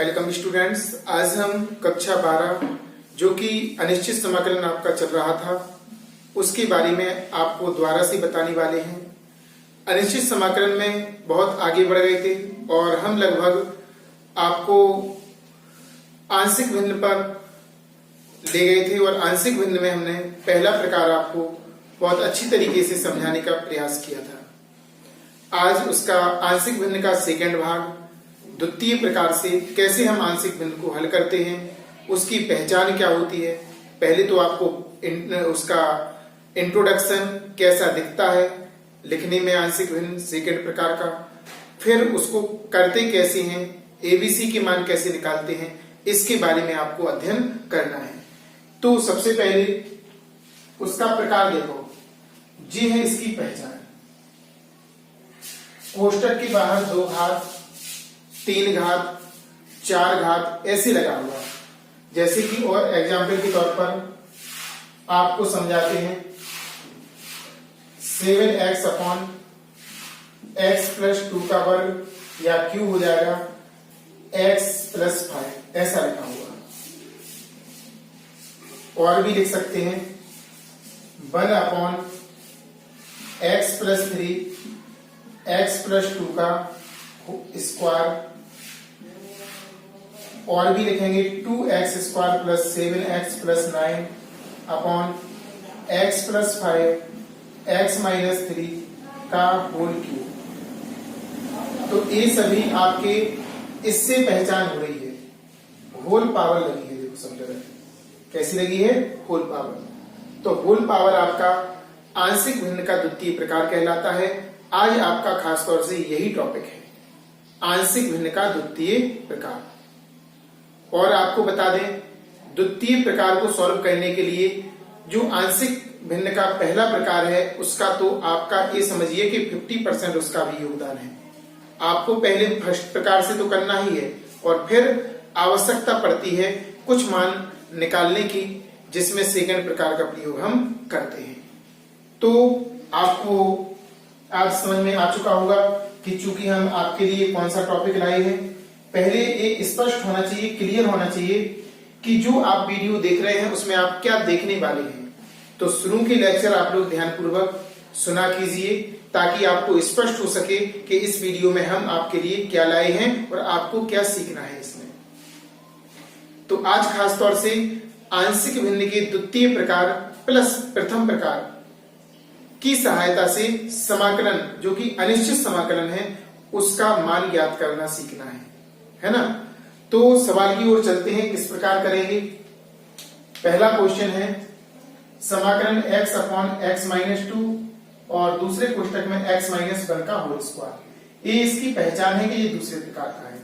Welcome students. आज हम कक्षा 12 जो कि अनिश्चित समाकलन आपका चल रहा था उसके बारे में आपको दोबारा से बताने वाले हैं। अनिश्चित समाकलन में बहुत आगे बढ़ गए थे और हम लगभग आपको आंशिक भिन्न पर ले गए थे और आंशिक भिन्न में हमने पहला प्रकार आपको बहुत अच्छी तरीके से समझाने का प्रयास किया था। आज उसका आंशिक भिन्न का सेकंड भाग, द्वितीय प्रकार से कैसे हम आंशिक भिन्न को हल करते हैं, उसकी पहचान क्या होती है। पहले तो आपको उसका इंट्रोडक्शन कैसा दिखता है लिखने में आंशिक भिन्न सेकंड प्रकार का, फिर उसको करते कैसे हैं, एबीसी के मान कैसे निकालते हैं, इसके बारे में आपको अध्ययन करना है। तो सबसे पहले उसका प्रकार देखो, ये है इसकी पहचान। कोष्टक के बाहर 2 घात, 3 घात, 4 घात ऐसे लगा हुआ, जैसे कि और एग्जाम्पल के तौर पर आपको समझाते हैं 7x अपॉन x प्लस 2 का वर्ग या q हो जाएगा x प्लस 5 ऐसा लिखा हुआ। और भी लिख सकते हैं 1 अपॉन x प्लस 3 x प्लस 2 का स्क्वायर, और भी लिखेंगे 2x square plus 7x plus 9 upon x plus 5 x minus 3 का होल क्यूब। तो ये सभी आपके इससे पहचान हो रही है, होल पावर लगी है। देखो समझ रहे कैसी लगी है, होल पावर। तो होल पावर आपका आंशिक भिन्न का द्वितीय प्रकार कहलाता है। आज आपका खास तौर से यही टॉपिक है, आंशिक भिन्न का द्वितीय प्रकार। और आपको बता दें, द्वितीय प्रकार को सॉल्व करने के लिए जो आंशिक भिन्न का पहला प्रकार है उसका तो आपका ये समझिए कि 50% उसका भी योगदान है। आपको पहले फर्स्ट प्रकार से तो करना ही है और फिर आवश्यकता पड़ती है कुछ मान निकालने की, जिसमें सेकंड प्रकार का प्रयोग हम करते हैं। तो आपको आज समझ में आ चुका होगा कि चूंकि हम आपके लिए कौन सा टॉपिक लाए हैं, पहले ये स्पष्ट होना चाहिए, क्लियर होना चाहिए कि जो आप वीडियो देख रहे हैं उसमें आप क्या देखने वाले हैं। तो शुरू के लेक्चर आप लोग ध्यानपूर्वक सुना कीजिए ताकि आपको स्पष्ट हो सके कि इस वीडियो में हम आपके लिए क्या लाए हैं और आपको क्या सीखना है इसमें। तो आज खास तौर से आंशिक भिन्न के द्वितीय प्रकार प्लस प्रथम प्रकार की सहायता से समाकलन जो कि अनिश्चित समाकलन है उसका मान ज्ञात करना सीखना है ना। तो सवाल की ओर चलते हैं, किस प्रकार करेंगे। पहला क्वेश्चन है समाकलन x अपॉन x माइनस 2 और दूसरे कोष्टक में x माइनस 1 का होल स्क्वायर। ये इसकी पहचान है कि ये दूसरे प्रकार का है,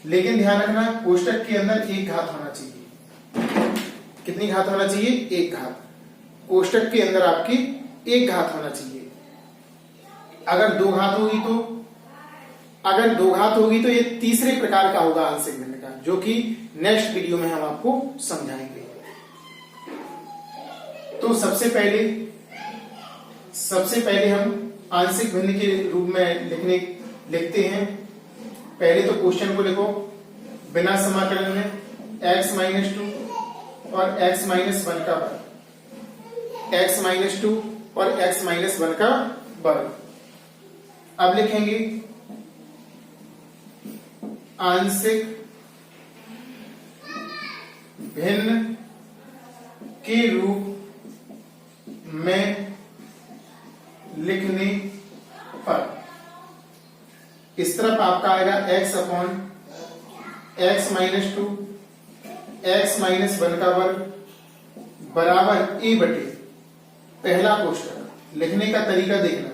लेकिन ध्यान रखना कोष्टक के अंदर 1 घात होना चाहिए। कितनी घात होना चाहिए? 1 घात। कोष्टक के अंदर आपकी 1 घात होना चाहिए। अगर 2 घात होगी तो ये तीसरे प्रकार का होगा आंशिक भिन्न का, जो कि नेक्स्ट वीडियो में हम आपको समझाएंगे। तो सबसे पहले हम आंशिक भिन्न के रूप में लिखते हैं। पहले तो क्वेश्चन को लिखो बिना समाकलन में x माइनस 2 और x माइनस 1 का वर्ग, x माइनस 2 और x माइनस 1 का वर्ग। अब लिखेंगे आंशिक भिन्न के रूप में लिखने पर इस तरफ आपका आएगा x upon x minus 2 x minus 1 का वर्ग बराबर a बटे पहला कोष्टक। लिखने का तरीका देखना,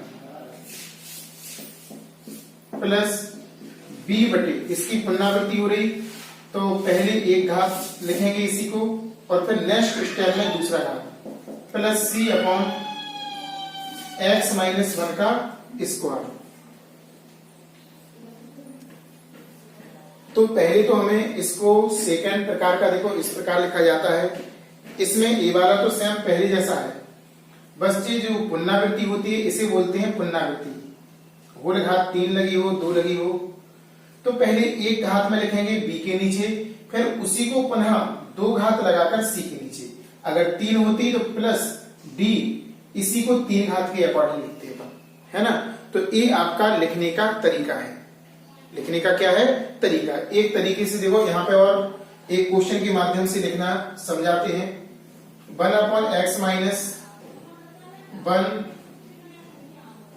प्लस b बटे इसकी पुनरावृत्ति हो रही तो पहले 1 घात लिखेंगे इसी को और फिर नेक्स्ट स्टेप में दूसरा घात plus c upon x minus 1 का स्क्वायर। तो पहले तो हमें इसको सेकंड प्रकार का देखो इस प्रकार लिखा जाता है। इसमें ए वाला तो सेम पहले जैसा है, बस ये जो पुनरावृत्ति होती है इसे बोलते हैं पुनरावृत्ति। होल घात 3 लगी हो 2 लगी हो तो पहले एक घात में लिखेंगे b के नीचे, फिर उसी को पुनः दो घात लगाकर c के नीचे। अगर 3 होती तो प्लस d, इसी को 3 घात के अकॉर्डिंग लिखते हैं, है ना। तो ये आपका लिखने का तरीका है। लिखने का क्या है? तरीका। एक तरीके से देखो यहाँ पे और एक क्वेश्चन के माध्यम से लिखना समझाते हैं। 1/x माइनस 1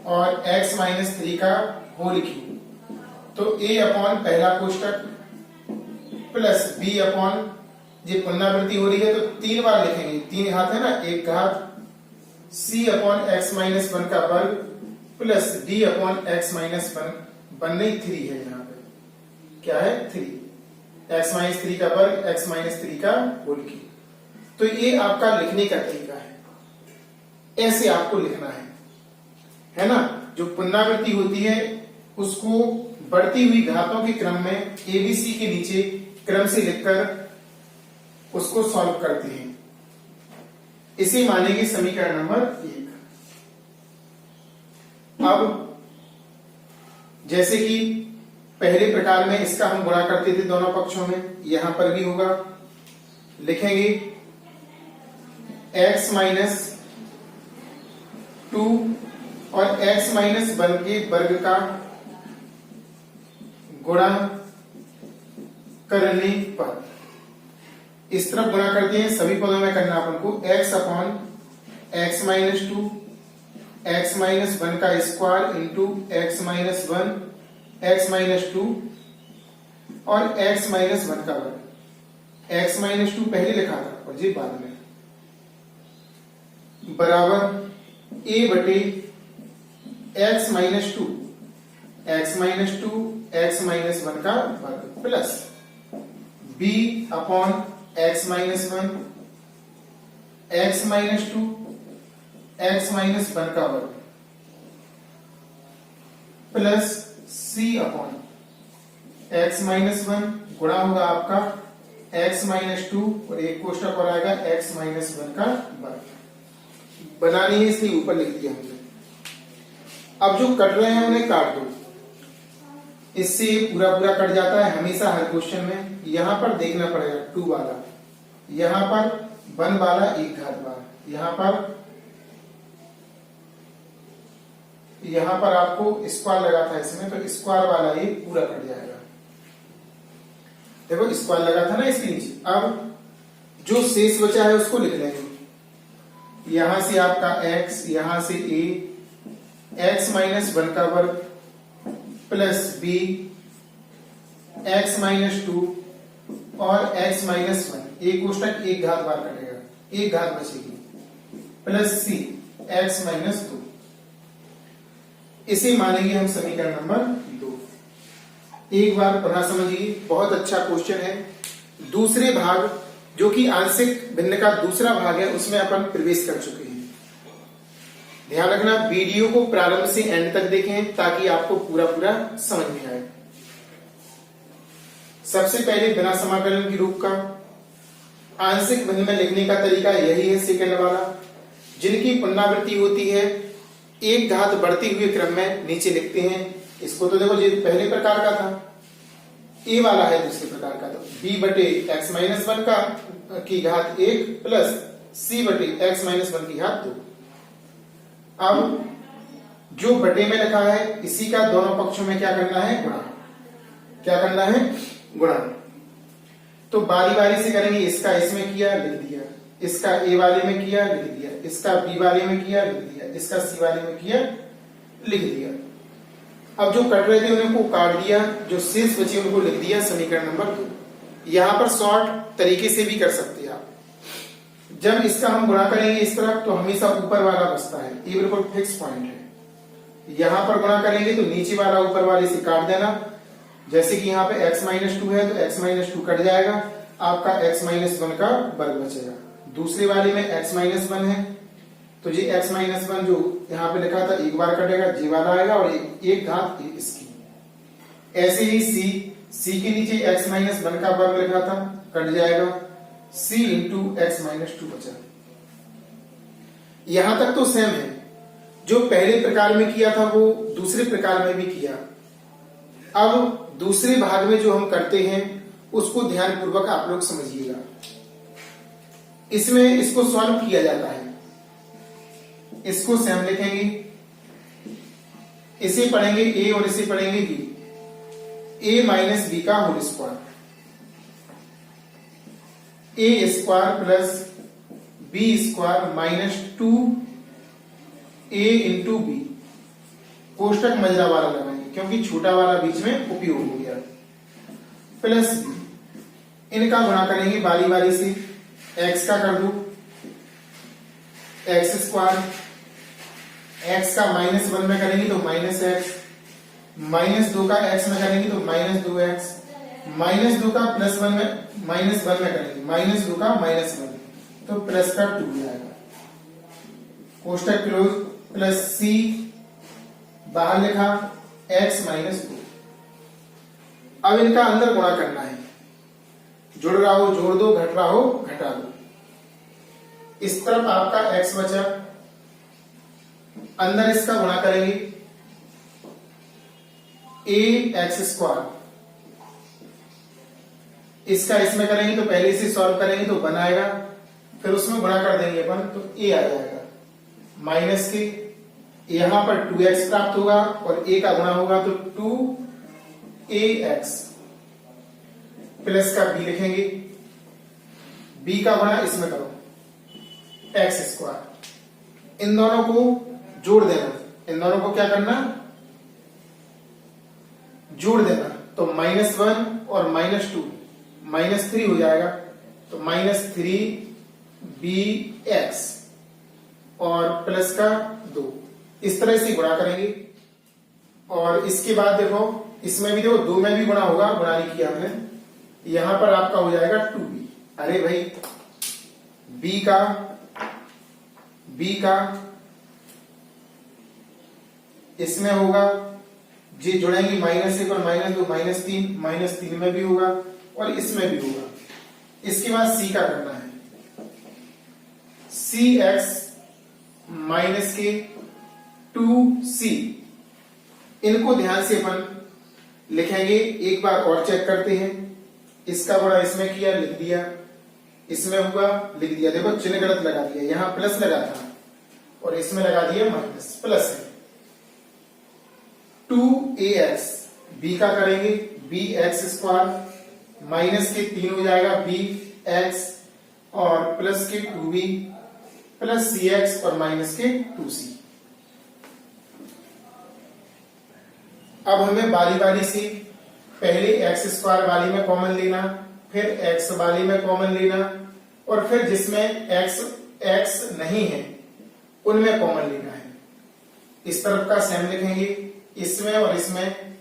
और x माइनस 3 का होल क्यूब। तो a अपॉन पहला कोष्टक प्लस b अपॉन, ये पुनरावृत्ति हो रही है तो 3 बार लिखेंगे, 3 घात है ना, एक घात, c अपॉन x माइनस 1 का वर्ग plus d upon x minus 1 नहीं 3 है, यहाँ पे क्या है 3, x माइनस 3 का वर्ग x माइनस 3 का होल क्यूब। तो ये आपका लिखने का तरीका है, ऐसे आपको लिखना है ना। जो पुनरावृत्ति होती है उसको बढ़ती हुई घातों के क्रम में एबीसी के नीचे क्रम से लिखकर उसको सॉल्व करते हैं। इसे मानेंगे समीकरण नंबर 1। अब जैसे कि पहले प्रकार में इसका हम गुणा करते थे दोनों पक्षों में, यहां पर भी होगा। लिखेंगे x माइनस 2 और x माइनस 1 के वर्ग का गुणा करने पर, इस तरफ गुणा करते हैं, सभी पदों में करना अपन को, x upon x minus 2 x minus 1 का square into x minus 1 x minus 2 और x माइनस 1 का वर्ग। x माइनस 2 पहले लिखा था और जी बाद में, बराबर a बटे x minus 2 x minus 2 x minus 1 का वर्ग plus b upon x minus 1 x minus 2 x minus 1 का वर्ग plus c upon x minus 1 गुणा होगा आपका x माइनस 2 और एक कोष्टक और आएगा x माइनस 1 का वर्ग। बनानी है इसलिए ऊपर लिख दिया हमने। अब जो कट रहे हैं उन्हें काट दो, इससे पूरा पूरा कट जाता है हमेशा हर क्वेश्चन में। यहां पर देखना पड़ेगा 2 वाला, यहां पर 1 वाला एक घात बार, यहां पर आपको स्क्वायर लगा था इसमें, तो स्क्वायर वाला ये पूरा कट जाएगा। देखो स्क्वायर लगा था ना इसके नीचे। अब जो शेष बचा है उसको लिख लेंगे। यहां से आपका x, यहां से a, x माइनस 1 का वर्ग प्लस b x माइनस 2 और x माइनस 1, एक कोष्टक एक घात बार कटेगा, एक घात बचेगी, प्लस c x माइनस 2। इसे मानेंगे हम समीकरण नंबर 2। एक बार पुनः समझिए, बहुत अच्छा क्वेश्चन है। दूसरे भाग जो कि आंशिक भिन्न का दूसरा भाग है उसमें अपन प्रवेश कर चुके हैं। ध्यान रखना, वीडियो को प्रारंभ से एंड तक देखें ताकि आपको पूरा पूरा समझ में आए। सबसे पहले बिना समाकलन की रूप का आंशिक भिन्न में लिखने का तरीका यही है, सेकंड वाला, जिनकी पुनरावृत्ति होती है एक घात बढ़ती हुए क्रम में नीचे लिखते हैं। इसको तो देखो ये पहले प्रकार का था, ए वाला है दूसरे प्रकार का, तो b बटे x माइनस 1 का की घात 1 प्लस c बटे x माइनस 1 की घात 2। अब जो बटे में लिखा है इसी का दोनों पक्षों में क्या करना है? गुणा। क्या करना है? गुणा। तो बारी बारी से करेंगे। इसका इसमें किया, लिख दिया, इसका ए वाले में किया, लिख दिया, इसका बी वाले में किया, लिख दिया, इसका सी वाले में किया, लिख दिया। अब जो कट रहे थे उनको काट दिया, जो शेष बचे उनको लिख दिया, समीकरण नंबर 2। यहां पर शॉर्ट तरीके से भी कर सकते हैं आप। जब इसका हम गुणा करेंगे इस तरफ तो हमेशा ऊपर वाला बचता है, ये बिल्कुल फिक्स पॉइंट है। यहां पर गुणा करेंगे तो नीचे वाला ऊपर वाले से काट देना। जैसे कि यहाँ पे x माइनस 2 है तो x माइनस 2 कट जाएगा, आपका x माइनस 1 का वर्ग बचेगा। दूसरे वाले में x माइनस 1 है तो ये x माइनस 1 जो यहाँ पे लिखा था एक बार कटेगा, जी वाला आएगा और एक घात इसकी। ऐसे ही c के नीचे x माइनस 1 का वर्ग लिखा था, कट जाएगा, c इंटू x माइनस 2 बचा। यहां तक तो सेम है, जो पहले प्रकार में किया था वो दूसरे प्रकार में भी किया। अब दूसरे भाग में जो हम करते हैं उसको ध्यानपूर्वक आप लोग समझिएगा। इसमें इसको सॉल्व किया जाता है, इसको से हम लिखेंगे, इसे पढ़ेंगे ए और इसे पढ़ेंगे बी, ए माइनस बी का होल स्क्वायर, ए square plus B square minus 2a into B, कोष्टक मजरा वाला लगाएंगे क्योंकि छोटा वाला बीच में उपयोग हो गया, प्लस बी, इनका गुणा करेंगे बारी बारी से, x का कर दो एक्स स्क्वायर, x का -1 में करेंगे तो -x, -2 का x में करेंगे तो -2x, -2 का +1 में -1 में करेंगे, -2 का -1 तो प्लस का 2 आएगा, कोष्टक क्लोज, प्लस c बाहर लिखा x -2। अब इनका अंदर गुणा करना है, जुड़ रहा हो जोड़ दो, घट रहा हो घटा दो। इस तरफ आपका x बचा, अंदर इसका गुणा करेंगे ax स्क्वायर, इसका इसमें करेंगे तो पहले से सॉल्व करेंगे तो 1 आएगा, फिर उसमें गुणा कर देंगे अपन तो a आ जाएगा, माइनस के यहां पर 2x प्राप्त होगा और a का गुणा होगा तो 2ax, प्लस का b लिखेंगे, b का गुणा इसमें करो x स्क्वायर, इन दोनों को जोड़ देना, इन दोनों को क्या करना, जोड़ देना, तो -1 और -2 -3 हो जाएगा, तो -3bx और प्लस का 2, इस तरह से गुणा करेंगे। और इसके बाद देखो इसमें भी देखो 2 में भी गुणा होगा, गुणा नहीं किया हमने, यहां पर आपका हो जाएगा 2b, अरे भाई b का इसमें होगा, जी जुड़ेंगे -1 और -2, -3 में भी होगा और इसमें भी होगा। इसके बाद c का करना है, cx माइनस के 2c, इनको ध्यान से अपन लिखेंगे, एक बार और चेक करते हैं, इसका गुणा इसमें किया लिख दिया, इसमें हुआ लिख दिया, देखो चिन्ह गलत लगा दिया, यहां प्लस लगा था और इसमें लगा दिया माइनस, प्लस है 2ax, b का करेंगे bx स्क्वायर माइनस के 3 हो जाएगा bx और प्लस के 2b प्लस cx और माइनस के 2c। अब हमें बारी बारी से पहले x स्क्वायर वाली में कॉमन लेना, फिर x वाली में कॉमन लेना और फिर जिसमें x नहीं है उनमें कॉमन लेना है। इस तरफ का सेम लिखेंगे, इसमें और इसमें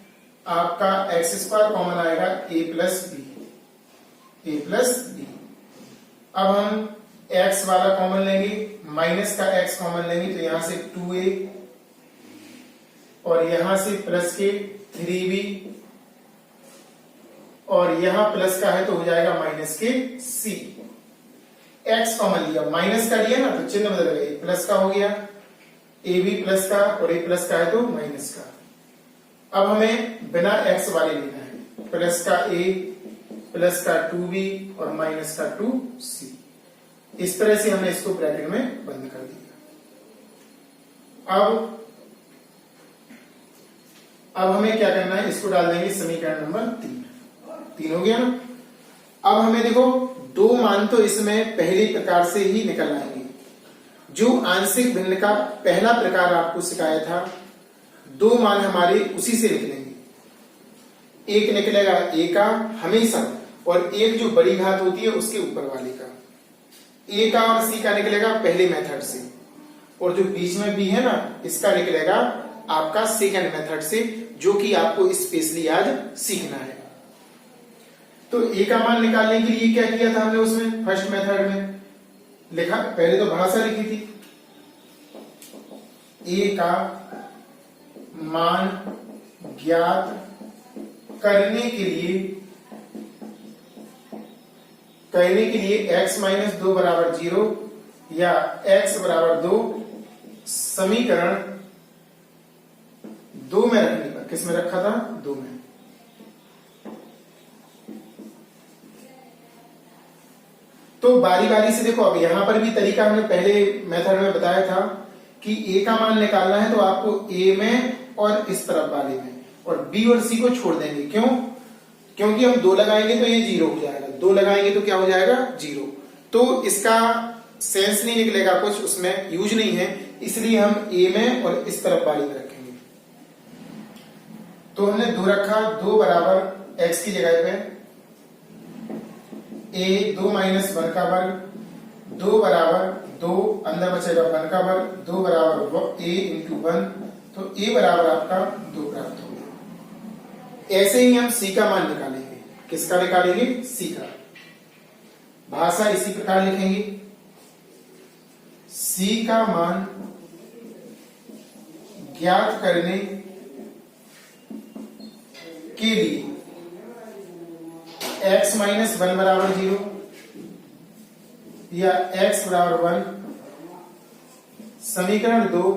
आपका x स्क्वायर कॉमन आएगा a प्लस बी। अब हम x वाला कॉमन लेंगे, माइनस का x कॉमन लेंगे तो यहां से 2a और यहां से प्लस के 3b और यहां प्लस का है तो हो जाएगा माइनस के c। x कॉमन लिया, माइनस का लिया ना तो चिन्ह बदल गया, प्लस का हो गया, a भी प्लस का और a प्लस का है तो माइनस का। अब हमें बिना x वाले लेना है, प्लस का a प्लस का 2b और माइनस का 2c। इस तरह से हमने इसको ब्रैकेट में बंद कर दिया। अब हमें क्या करना है, इसको डाल देंगे समीकरण नंबर 3 हो गया ना। अब हमें देखो 2 मान तो इसमें पहले प्रकार से ही निकल आएंगे, जो आंशिक भिन्न का पहला प्रकार आपको सिखाया था, 2 मान हमारे उसी से निकलेंगे, एक निकलेगा a का हमेशा और एक जो बड़ी घात होती है उसके ऊपर वाले का, a का और c का निकलेगा पहले मेथड से और जो बीच में b है ना इसका निकलेगा आपका सेकंड मेथड से, जो कि आपको स्पेशली आज सीखना है। तो a का मान निकालने के लिए क्या किया था हमने, उसमें फर्स्ट मेथड में लिखा, पहले तो भाषा लिखी थी, a का मान ज्ञात करने के लिए x माइनस 2 बराबर 0 या x बराबर 2 समीकरण 2 में रखने पर, किस में रखा था, 2 में, तो बारी बारी से देखो, अब यहां पर भी तरीका हमने पहले मेथड में बताया था कि ए का मान निकालना है तो आपको ए में और इस तरफ वाले में, और बी और सी को छोड़ देंगे। क्यों? क्योंकि हम 2 लगाएंगे तो ये 0 हो जाएगा, 2 लगाएंगे तो क्या हो जाएगा? 0। तो इसका सेंस नहीं निकलेगा, कुछ उसमें यूज नहीं है, इसलिए हम ए में और इस तरफ वाले में रखेंगे। तो हमने 2 रखा, 2 बराबर एक्स की जगह पे ए 2 माइनस 1 का वर्ग, 2 बराबर 2, अंदर बचेगा 1 का वर्ग, 2 बराबर ए इंटू 1, तो ए बराबर आपका 2 प्राप्त हो गया। ऐसे ही हम सी का मान निकालेंगे। किसका निकालेंगे? सी का। भाषा इसी प्रकार लिखेंगे, सी का मान ज्ञात करने के लिए x माइनस 1 बराबर 0 या x बराबर 1 समीकरण 2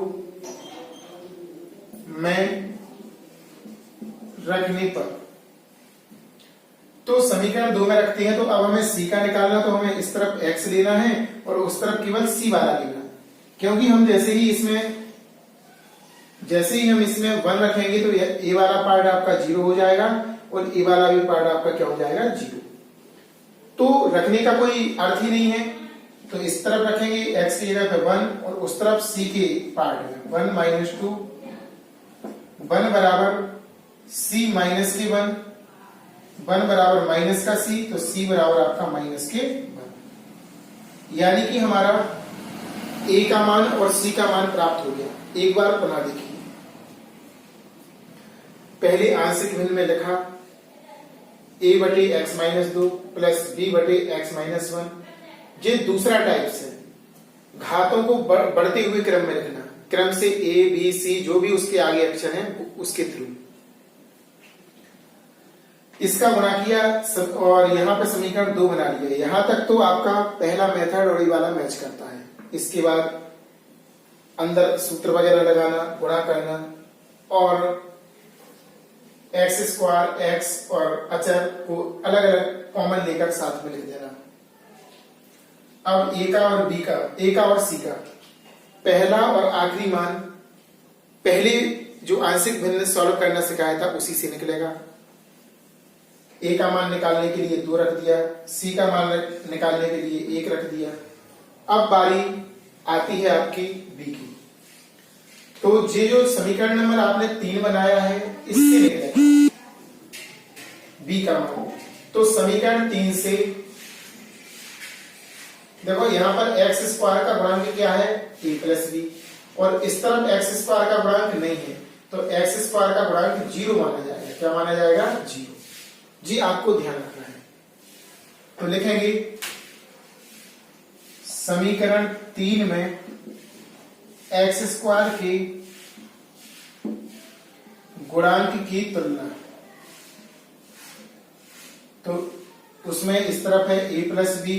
में रखने पर। तो समीकरण 2 में रखते हैं तो अब हमें c का निकालना, तो हमें इस तरफ x लेना है और उस तरफ केवल c वाला लेना, क्योंकि हम जैसे ही हम इसमें 1 रखेंगे तो a वाला पार्ट आपका 0 हो जाएगा और a वाला भी पार्ट आपका क्या हो जाएगा? 0। तो रखने का कोई अर्थ ही नहीं है, तो इस तरफ रखेंगे x की जगह पे 1 और उस तरफ c के पार्ट में 1 माइनस 2, 1 बराबर c माइनस के 1, 1 बराबर माइनस का c, तो c बराबर आपका माइनस के 1। यानी कि हमारा a का मान और c का मान प्राप्त हो गया। एक बार बना देखिए, पहले आंशिक भिन्न में लिखा a बटे एक्स माइनस 2 प्लस b बटे एक्स माइनस 1। ये दूसरा टाइप से घातों को बढ़ते हुए क्रम में लिखना, क्रम से a b c जो भी उसके आगे अक्षर हैं उसके थ्रू। इसका गुणा किया और यहां पे समीकरण 2 बना लिया। यहां तक तो आपका पहला मेथड और ये वाला मैच करता है। इसके बाद अंदर सूत्र वगैरह लगाना, गुणा करना और एक्स स्क्वायर एक्स और अचर को अलग अलग कॉमन लेकर साथ में लिख देना। अब ए का और बी का, ए का और सी का पहला और आखिरी मान पहले जो आंशिक भिन्न सॉल्व करना सिखाया था उसी से निकलेगा। ए का मान निकालने के लिए 2 रख दिया, सी का मान निकालने के लिए 1 रख दिया। अब बारी आती है आपकी बी की। तो ये जो समीकरण नंबर आपने 3 बनाया है इससे निकलेगा बी का मान। तो समीकरण 3 से देखो, यहां पर एक्स स्क्वायर का गुणांक क्या है? a प्लस बी, और इस तरफ एक्स स्क्वायर का गुणांक नहीं है, तो एक्स स्क्वायर का गुणांक 0 माना जाएगा। क्या माना जाएगा? 0। जी आपको ध्यान रखना है। तो लिखेंगे समीकरण 3 में एक्स स्क्वायर के गुणांक की तुलना, तो उसमें इस तरफ है a प्लस बी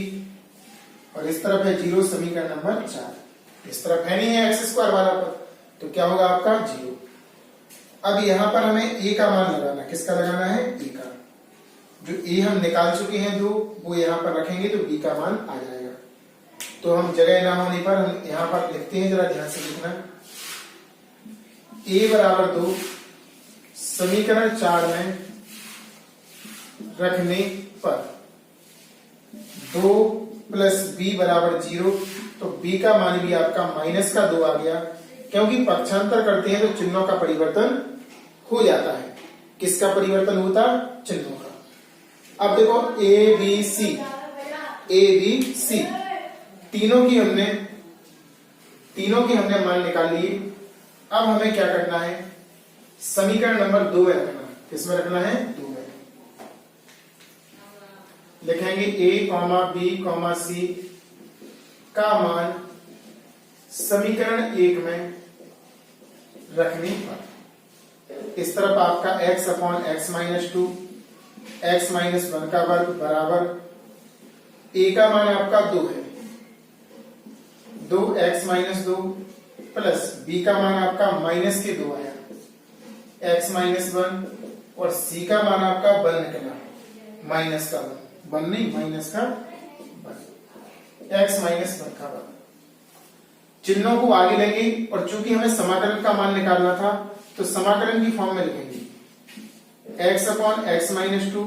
और इस तरफ है 0, समीकरण नंबर 4। इस तरफ है नहीं है एक्स स्क्वायर वाला पर, तो क्या होगा आपका? 0। अब यहां पर हमें a का मान लगाना। किसका लगाना है? a का। जो a हम निकाल चुके हैं 2, वो यहां पर रखेंगे तो b का मान आ जाएगा। तो हम जगह ना होने पर हम यहां पर लिखते हैं, जरा ध्यान से लिखना। a बराबर 2 समीकरण 4 में रखने पर 2 प्लस b बराबर 0, तो b का मान भी आपका माइनस का 2 आ गया, क्योंकि पक्षांतर करते हैं तो चिन्हों का परिवर्तन हो जाता है। किसका परिवर्तन होता? चिन्हों का। अब देखो a b c तीनों की हमने मान निकाल लिए। अब हमें क्या करना है? समीकरण नंबर 2 में रखना। किसमें रखना है? 2 में। लिखेंगे a, b, c का मान समीकरण 1 में रखने पर इस तरफ आपका x upon x minus 2, x minus 1 का वर्ग बराबर a का मान आपका 2 है, 2x माइनस 2 प्लस b का मान आपका माइनस के 2 आया, x माइनस 1, और c का मान आपका 1 निकला, माइनस का 1 नहीं, माइनस का 1। x माइनस 1 का वर्ग। चिन्हों को आगे लेंगे और चूंकि हमें समाकलन का मान निकालना था तो समाकलन की फॉर्म में लिखेंगे x upon x minus 2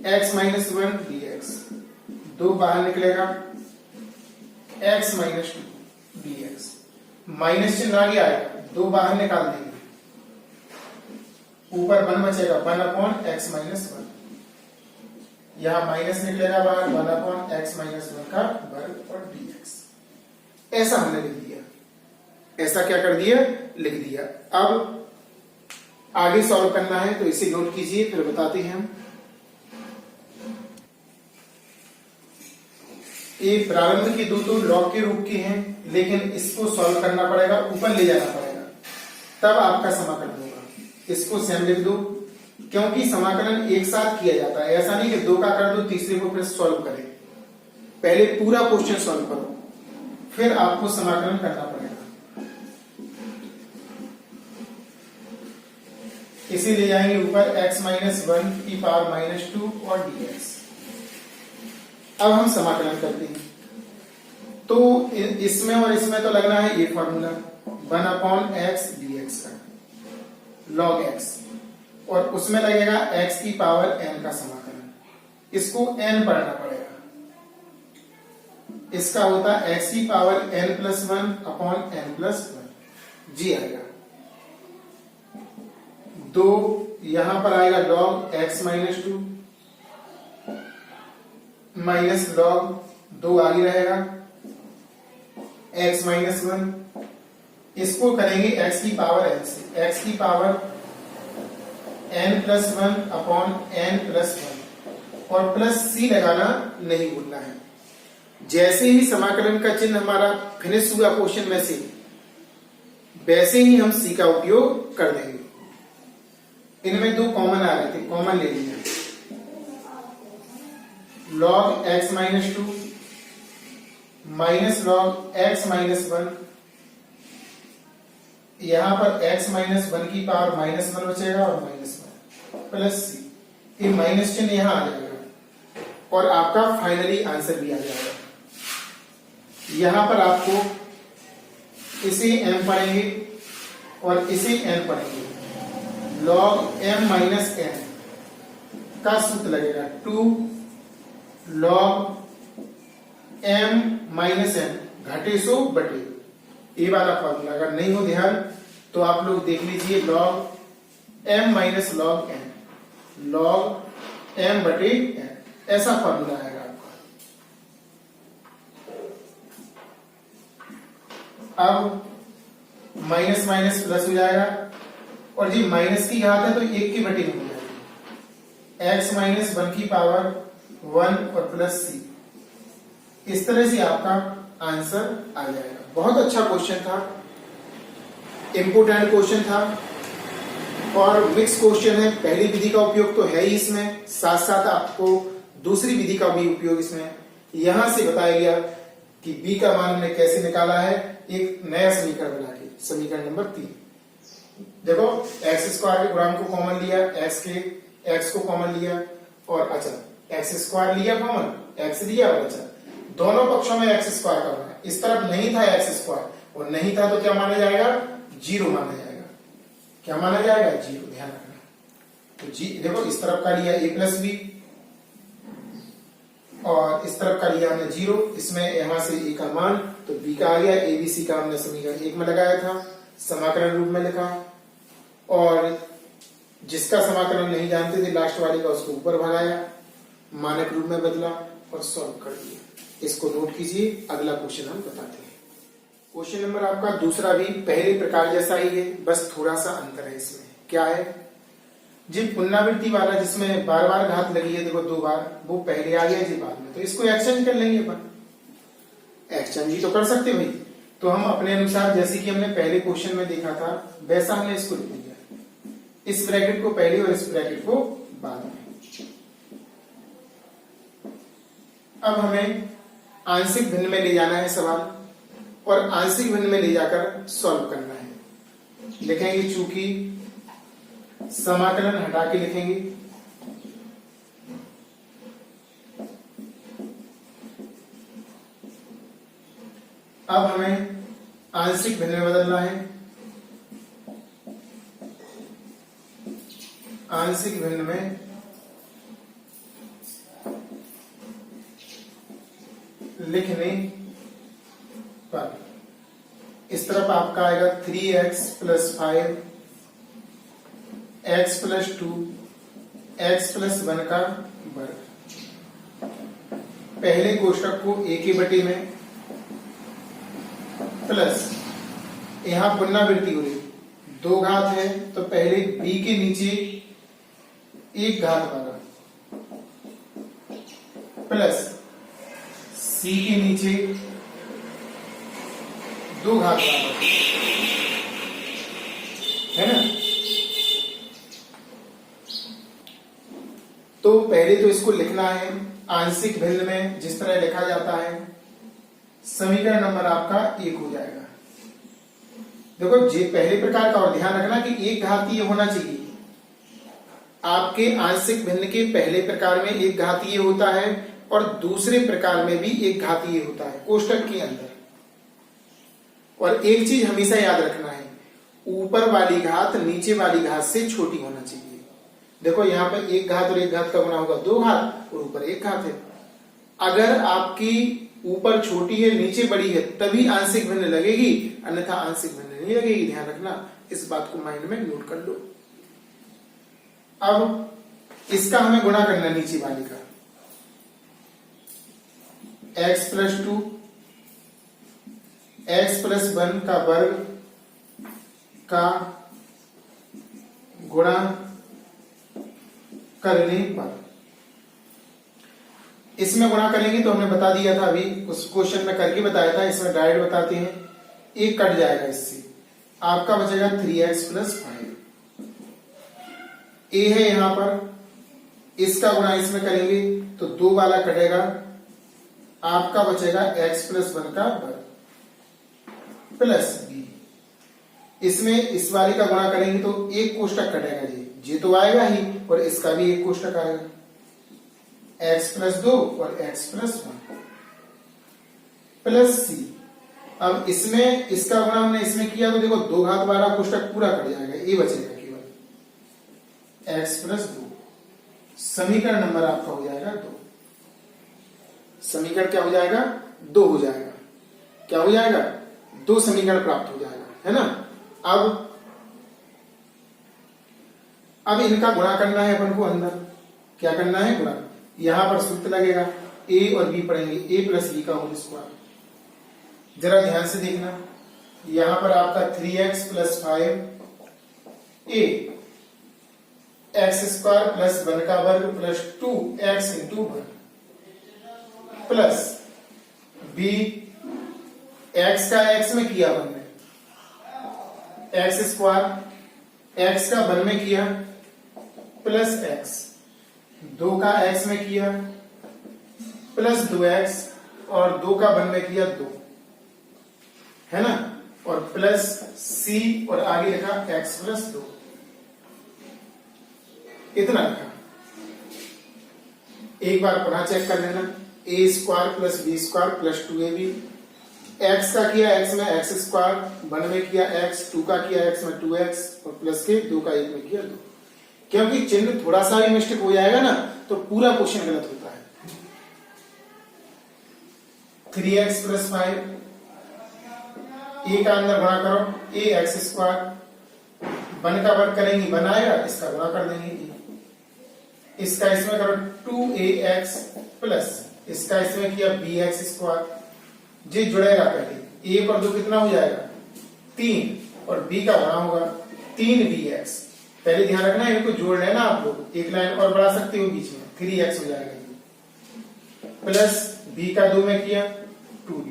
x minus 1 dx। 2 बाहर निकलेगा x माइनस 2 dx। माइनस चिन्ह आगे आएगा, 2 बाहर निकाल देंगे, ऊपर 1 बचेगा, 1 अपॉन एक्स माइनस 1। यहां माइनस निकलेगा बाहर, 1 अपॉन एक्स माइनस 1 का वर्ग और dx। ऐसा हमने लिख दिया, ऐसा क्या कर दिया, लिख दिया। अब आगे सॉल्व करना है तो इसे नोट कीजिए, फिर बताते हैं हम। ये प्रारंभ की दो तो लॉग के रूप की हैं, लेकिन इसको सॉल्व करना पड़ेगा, ऊपर ले जाना पड़ेगा, तब आपका समाकलन होगा। इसको सेम लिख दो, क्योंकि समाकलन एक साथ किया जाता है। ऐसा नहीं कि 2 का कर दो तीसरे को फिर सॉल्व करें। पहले पूरा क्वेश्चन सॉल्व करो, फिर आपको समाकलन करना पड़ेगा। इसे ले जाएंगे ऊपर x माइनस 1 की पावर माइनस 2 और dx। अब हम समाकलन करते हैं तो इसमें और इसमें तो लगना है ये फॉर्मूला 1 अपॉन एक्स dx का log x, और उसमें लगेगा x की पावर n का समाकलन। इसको n पढ़ना पड़ेगा, इसका होता है x की power n plus 1 upon n plus 1 जी आएगा। 2 यहां पर आएगा log x minus 2 minus log 2 आगे रहेगा x माइनस 1। इसको करेंगे x की पावर n से, x की power n plus 1 upon n plus 1, और प्लस c लगाना नहीं भूलना है। जैसे ही समाकलन का चिन्ह हमारा फिनिश हुआ क्वेश्चन में से, वैसे ही हम c का उपयोग कर देंगे। इनमें 2 कॉमन आ रहे थे, कॉमन ले लिया। log x minus 2 minus log x minus 1, यहां पर x माइनस 1 की पावर माइनस 1 बचेगा और माइनस 1 प्लस c। ये माइनस चिन्ह यहां आ जाएगा और आपका फाइनली आंसर भी आ जाएगा। यहां पर आपको इसे m पढ़ेंगे और इसे n पढ़ेंगे। log m माइनस n का सूत्र लगेगा 2 log m माइनस n घटे सो बटे, ये वाला फॉर्मूला अगर नहीं हो ध्यान तो आप लोग देख लीजिए। log m minus log n, log m बटे n, ऐसा फॉर्मूला आएगा आपका। अब माइनस माइनस प्लस हो जाएगा, और जी माइनस की घात है तो 1 की बटे में हो जाएगी। x माइनस 1 की पावर 1 और प्लस c। इस तरह से आपका आंसर आ जाएगा। बहुत अच्छा क्वेश्चन था, इंपोर्टेंट क्वेश्चन था और मिक्स क्वेश्चन है। पहली विधि का उपयोग तो है ही इसमें, साथ साथ आपको दूसरी विधि का भी उपयोग इसमें यहां से बताया गया कि b का मान हमने कैसे निकाला है, एक नया समीकरण बना के, समीकरण नंबर 3। देखो एक्स स्क्वायर के गुणांक को कॉमन लिया, एक्स को कॉमन लिया और अचर एक्स स्क्वायर लिया कॉमन, एक्स लिया और अचर, दोनों पक्षों में एक्स स्क्वायर का बना। इस तरफ नहीं था एक्स स्क्वायर और नहीं था तो क्या माना जाएगा, 0 माना जाएगा। क्या माना जाएगा, 0, ध्यान रखना। तो जी देखो इस तरफ का लिया a प्लस बी और इस तरफ का लिया हमने 0, इसमें यहां से a का मान तो b का आ गया। a b c का हमने समीकरण 1 में लगाया था, समाकलन रूप में लिखा, और जिसका समाकलन नहीं जानते थे लास्ट वाले का, उसको ऊपर भगाया, मानक रूप में बदला और सॉल्व कर दिया। इसको नोट कीजिए, अगला क्वेश्चन हम बताते हैं। क्वेश्चन नंबर आपका दूसरा भी पहले प्रकार जैसा ही है, बस थोड़ा सा अंतर है इसमें। क्या है जी, पुनरावृत्ति वाला जिसमें बार बार घात लगी है, देखो 2 बार, वो पहले आ गया जी बाद में, तो इसको एक्सचेंज कर लेंगे अपन। एक्सचेंज ही तो कर सकते भाई, तो हम अपने अनुसार जैसे कि हमने पहले क्वेश्चन में देखा था वैसा हमने इसको लिख दिया, इस ब्रैकेट को पहले और इस ब्रैकेट को बाद में। अब हमें आंशिक भिन्न में ले जाना है सवाल, और आंशिक भिन्न में ले जाकर सॉल्व करना है। लिखेंगे, चूंकि समाकलन हटा के लिखेंगे, अब हमें आंशिक भिन्न में बदलना है। आंशिक भिन्न में लिखने पर इस तरफ आपका आएगा 3x plus 5 x plus 2 x plus 1 का वर्ग। पहले कोष्टक को a के बटे में प्लस यहां पुनरावृत्ति हो रही, 2 घात है तो पहले b के नीचे 1 घात वाला प्लस c के नीचे 2 घात वाला, है ना। तो पहले तो इसको लिखना है आंशिक भिन्न में जिस तरह लिखा जाता है। समीकरण नंबर आपका 1 हो जाएगा। देखो जे पहले प्रकार का, और ध्यान रखना कि 1 घातीय होना चाहिए। आपके आंशिक भिन्न के पहले प्रकार में 1 घातीय होता है और दूसरे प्रकार में भी 1 घातीय होता है कोष्टक के अंदर। और एक चीज हमेशा याद रखना है, ऊपर वाली घात नीचे वाली घात से छोटी होना चाहिए। देखो यहाँ पर 1 घात और 1 घात का गुना होगा 2 घात और ऊपर 1 घात है। अगर आपकी ऊपर छोटी है नीचे बड़ी है तभी आंशिक भिन्न लगेगी, अन्यथा आंशिक भिन्न नहीं लगेगी। ध्यान रखना, इस बात को माइंड में नोट कर लो। अब इसका हमें गुणा करना नीचे वाली का, x प्लस 2 x प्लस 1 का वर्ग का गुणा करने पर। इसमें गुणा करेंगे तो हमने बता दिया था, अभी उस क्वेश्चन में करके बताया था। इसमें डायरेक्ट बताते हैं, 1 कट जाएगा इससे, आपका बचेगा 3x प्लस 5। a है यहां पर, इसका गुणा इसमें करेंगे तो 2 वाला कटेगा, आपका बचेगा x प्लस 1 का वर्ग प्लस b। इसमें इस वाली का गुणा करेंगे तो 1 कोष्टक कटेगा जी तो आएगा ही, और इसका भी 1 कोष्टक आएगा, x प्लस 2 और x प्लस 1 प्लस c। अब इसमें इसका गुणा हमने इसमें किया तो देखो 2 घात वाला कोष्टक पूरा कट जाएगा, ये बचेगा केवल x प्लस 2। समीकरण नंबर आपका हो जाएगा 2। समीकरण क्या हो जाएगा? 2 हो जाएगा। क्या हो जाएगा? 2 समीकरण प्राप्त हो जाएगा, है ना। अब इनका गुणा करना है अपन को अंदर। क्या करना है? गुणा। यहां पर सूत्र लगेगा, a और b पढ़ेंगे, a प्लस b का होल स्क्वायर। जरा ध्यान से देखना, यहां पर आपका 3x plus 5a x square plus 1 का वर्ग plus 2x into 1 plus b x का x में किया हमने, x स्क्वायर x का 1 में किया प्लस x, 2 का x में किया प्लस 2x और 2 का 1 में किया 2, है ना, और प्लस c और आगे लिखा x प्लस 2, इतना लिखा। एक बार पुनः चेक कर लेना, a square plus b square plus 2ab, x का किया x में x स्क्वायर, 1 में किया x, 2 का किया x में 2x और प्लस के 2 का 1 में किया 2। क्योंकि चिन्ह थोड़ा सा भी मिस्टेक हो जाएगा ना तो पूरा क्वेश्चन गलत होता है। 3x प्लस 5, a का अंदर गुणा करो, a x स्क्वायर, 1 का वर्ग करेंगे 1 आएगा, इसका गुणा कर देंगे, इसका इसमें करो 2ax प्लस इसका इसमें किया bx स्क्वायर, जी जुड़ेगा पहले 1 और 2 कितना हो जाएगा 3 और b का गुणा होगा 3bx। पहले ध्यान रखना है, इनको जोड़ लेना आप लोग, एक लाइन और बढ़ा सकते हो बीच में, 3x हो जाएगा प्लस b का 2 में किया 2b,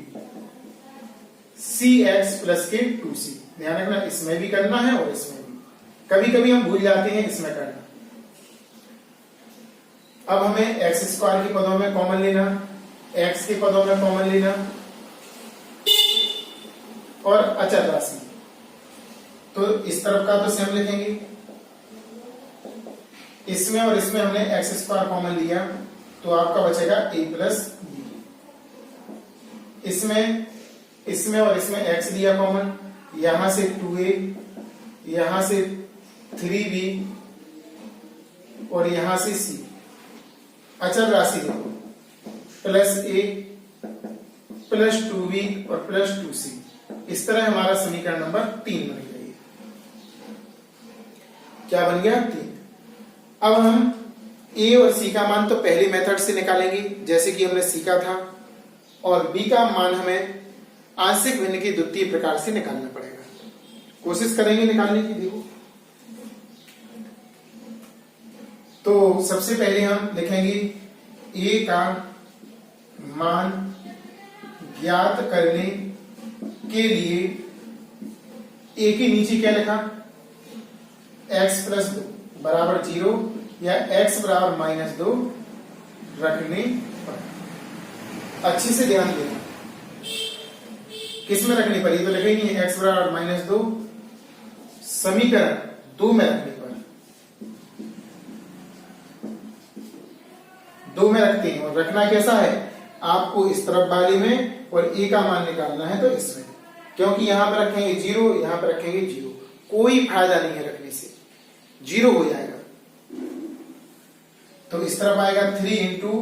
cx प्लस के 2c। ध्यान रखना इसमें भी करना है और इसमें भी, कभी कभी हम भूल जाते हैं इसमें करना। अब हमें x स्क्वायर के पदों में कॉमन लेना, x के पदों में कॉमन लेना और अचर राशि, तो इस तरफ का तो सेम लिखेंगे, इसमें और इसमें हमने x स्क्वायर कॉमन लिया तो आपका बचेगा a प्लस b। इसमें इसमें और इसमें x लिया कॉमन, यहां से 2a, यहां से 3b और यहां से c। अचल राशि देखो, प्लस a प्लस 2b और प्लस 2c। इस तरह हमारा समीकरण नंबर 3 बन गया। क्या बन गया? 3। अब हम a और c का मान तो पहले मेथड से निकालेंगे जैसे कि हमने सीखा था, और b का मान हमें आंशिक भिन्न के द्वितीय प्रकार से निकालना पड़ेगा। कोशिश करेंगे निकालने की। देखो, तो सबसे पहले हम लिखेंगे a का मान ज्ञात करने के लिए a के नीचे क्या लिखा? x प्लस 2 बराबर 0 या x बराबर माइनस 2 रखने पर। अच्छे से ध्यान देना, किस में रखने पर? ये तो लिखेंगे x बराबर माइनस 2 समीकरण 2 में रखने पर। 2 में रखते हैं, और रखना कैसा है? आपको इस तरफ वाले में और a का मान निकालना है तो इसमें, क्योंकि यहां पर रखेंगे 0, यहां पर रखेंगे 0, कोई फायदा नहीं है रखने से, 0 हो जाएगा। तो इस तरफ आएगा 3 इंटू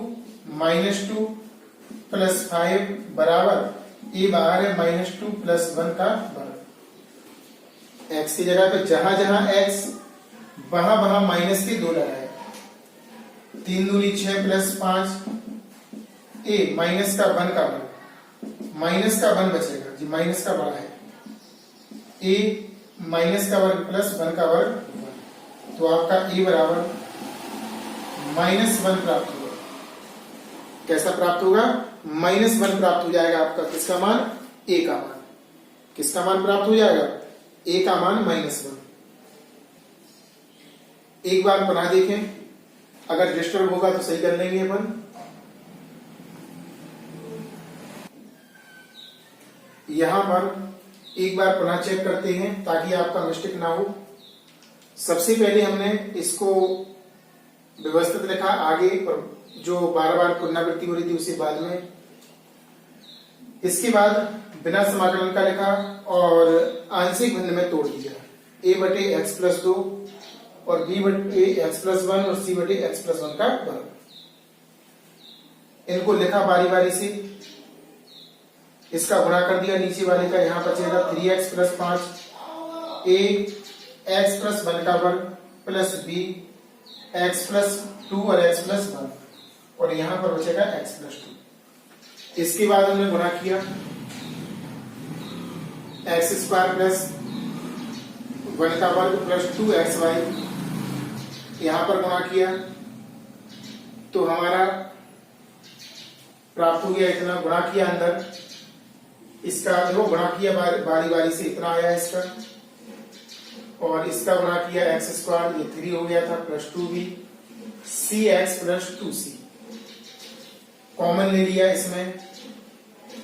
-2 प्लस 5 बराबर a बाहर है -2 प्लस 1 का वर्ग। x की जगह पे जहां जहां x वहां वहां माइनस के 2 लगाए। 3 दूनी 6 प्लस 5 a माइनस का 1 का वर्ग, माइनस का 1 बचेगा जी, माइनस का बड़ा है, a माइनस का वर्ग प्लस 1 का वर्ग, तो आपका a बराबर -1 प्राप्त होगा। कैसा प्राप्त होगा? -1 प्राप्त हो जाएगा आपका। किसका मान? a का मान। किसका मान प्राप्त हो जाएगा? a का मान -1। एक बार पुनः देखें, अगर डिस्टर्ब होगा तो सही कर लेंगे अपन। यहां पर एक बार पुनः चेक करते हैं ताकि आपका मिस्टेक ना हो। सबसे पहले हमने इसको व्यवस्थित लिखा आगे, और जो बार बार पुनरावृत्ति हो रही थी उसे बाद में। इसके बाद बिना समाकलन का लिखा और आंशिक भिन्न में तोड़ दिया, a बटे x प्लस 2 और b बटे x प्लस 1 और c बटे x प्लस 1 का वर्ग। इनको लिखा बारी बारी से, इसका गुणा कर दिया नीचे वाले का, यहां बचेगा 3x plus 5 a x plus 1 का वर्ग प्लस b x प्लस 2 और x प्लस 1, और यहां पर बचेगा x प्लस 2। इसके बाद हमने गुणा किया x स्क्वायर प्लस 1 का वर्ग प्लस 2xy, यहां पर गुणा किया तो हमारा प्राप्त हो गया इतना। गुणा किया अंदर, इसका जो गुणा किया बारी बारी से इतना आया इसका, और इसका गुणा किया एक्स स्क्वायर, ये 3 हो गया था, plus 2b c x plus 2c। Common ले लिया इसमें,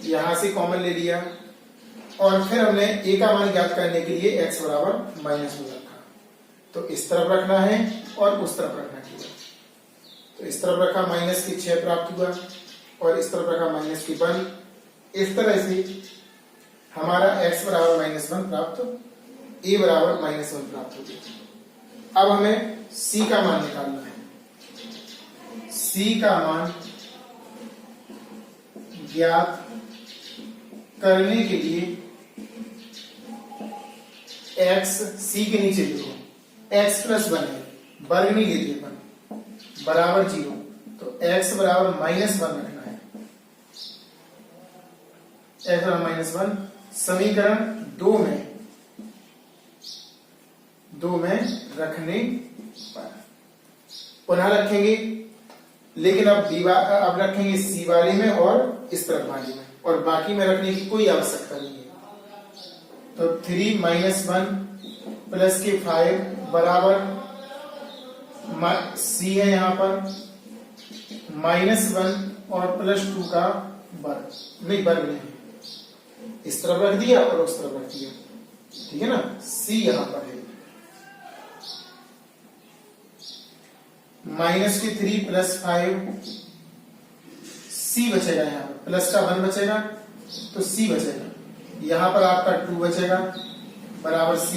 यहां से कॉमन ले लिया, और फिर हमने a का मान ज्ञात करने के लिए x बराबर -2 रखा। तो इस तरफ रखना है और उस तरफ रखना है। तो इस तरफ रखा -6 प्राप्त हुआ, और इस तरफ रखा -1। इस तरह से हमारा x बराबर -1 प्राप्त, a बराबर -1 प्राप्त हो गया। अब हमें c का मान निकालना है। c का मान ज्ञात करने के लिए x, c के नीचे लिखो, x प्लस 1 है, वर्ग नहीं लेते अपन, बराबर 0, तो x बराबर -1 रखना है। x बराबर -1 समीकरण 2 में रखने पर। पुनः रखेंगे, लेकिन अब रखेंगे सी वाले में और इस तरफ वाले में, और बाकी में रखने की कोई आवश्यकता नहीं है। तो 3 -1 प्लस के 5 बराबर सी है यहाँ पर -1 और प्लस 2 का वर्ग, नहीं वर्ग नहीं, इस तरफ रख दिया और उस तरफ रख दिया, ठीक है ना। सी यहां पर है, -3 प्लस 5 सी बचेगा, यहाँ पर प्लस का 1 बचेगा तो सी बचेगा, यहां पर आपका 2 बचेगा बराबर c।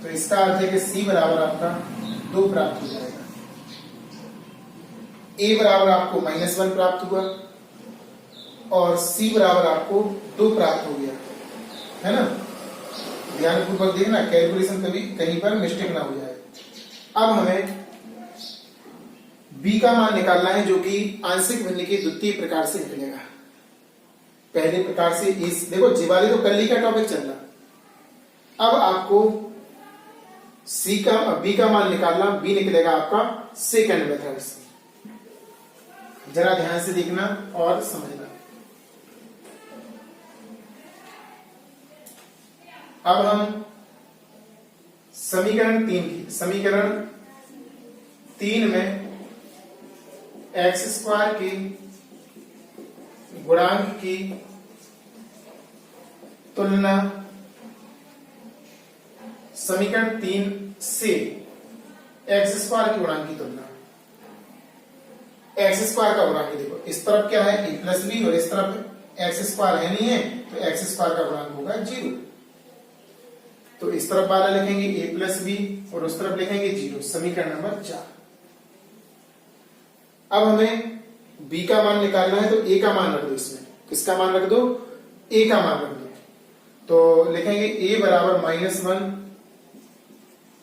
तो इसका अर्थ है कि c बराबर आपका 2 प्राप्त हो जाएगा। a बराबर आपको -1 प्राप्त हुआ और c बराबर आपको 2 प्राप्त हो गया, है ना। ध्यानपूर्वक देखना, कैलकुलेशन कभी कहीं पर मिस्टेक ना हो जाए। अब हमें b का मान निकालना है, जो कि आंशिक भिन्न के द्वितीय प्रकार से निकलेगा। पहले प्रकार से इस देखो जीवाली तो कल ही का टॉपिक चल रहा। अब आपको b का मान निकालना, b निकलेगा आपका सेकंड मेथड से। जरा ध्यान से देखना और समझना। अब हम समीकरण 3 में x² के गुणांक की तुलना समीकरण 3 से x² के गुणांक की तुलना। x² का गुणांक देखो, इस तरफ क्या है a+b और इस तरफ x² है नहीं है, तो x² का गुणांक होगा 0। तो इस तरफ वाला लिखेंगे a+b और उस तरफ लिखेंगे 0, समीकरण नंबर 4। अब हमें b का मान निकालना है, तो a का मान रख दो इसमें। किसका मान रख दो? a का मान रख दो। तो लिखेंगे a बराबर -1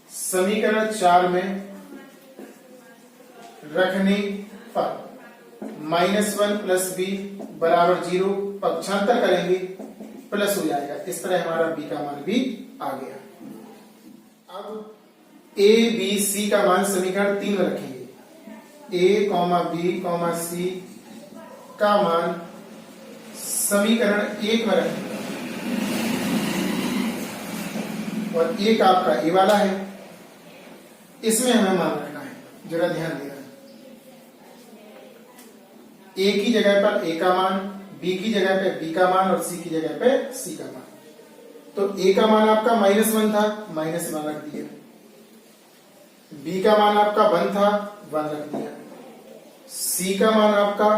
समीकरण 4 में रखने पर -1 + b बराबर 0, पक्षांतर करेंगे प्लस हो जाएगा। इस तरह हमारा b का मान भी आ गया। अब a b c का मान समीकरण 3 में रखेंगे। a, b, c का मान समीकरण 1 में रखेंगे और एक आपका a वाला है, इसमें हमें मान रखना है। जरा ध्यान देना, a की जगह पर a का मान, b की जगह पे b का मान और c की जगह पे c का मान। तो a का मान आपका -1 था, -1 रख दिया। b का मान आपका 1 था, 1 रख दिया। c का मान आपका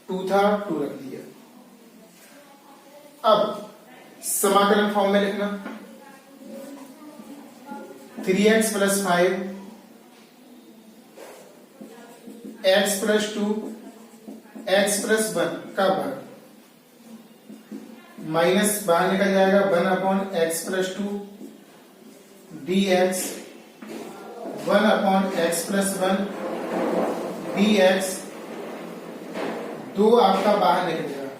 2 था, 2 रख दिया। अब समाकलन फॉर्म में लिखना, 3x + 5 x + 2 x + 1 का वर्ग माइनस बाहर निकल जाएगा 1/x + 2 dx 1/x + 1 dx। 2 आपका बाहर निकल जाएगा,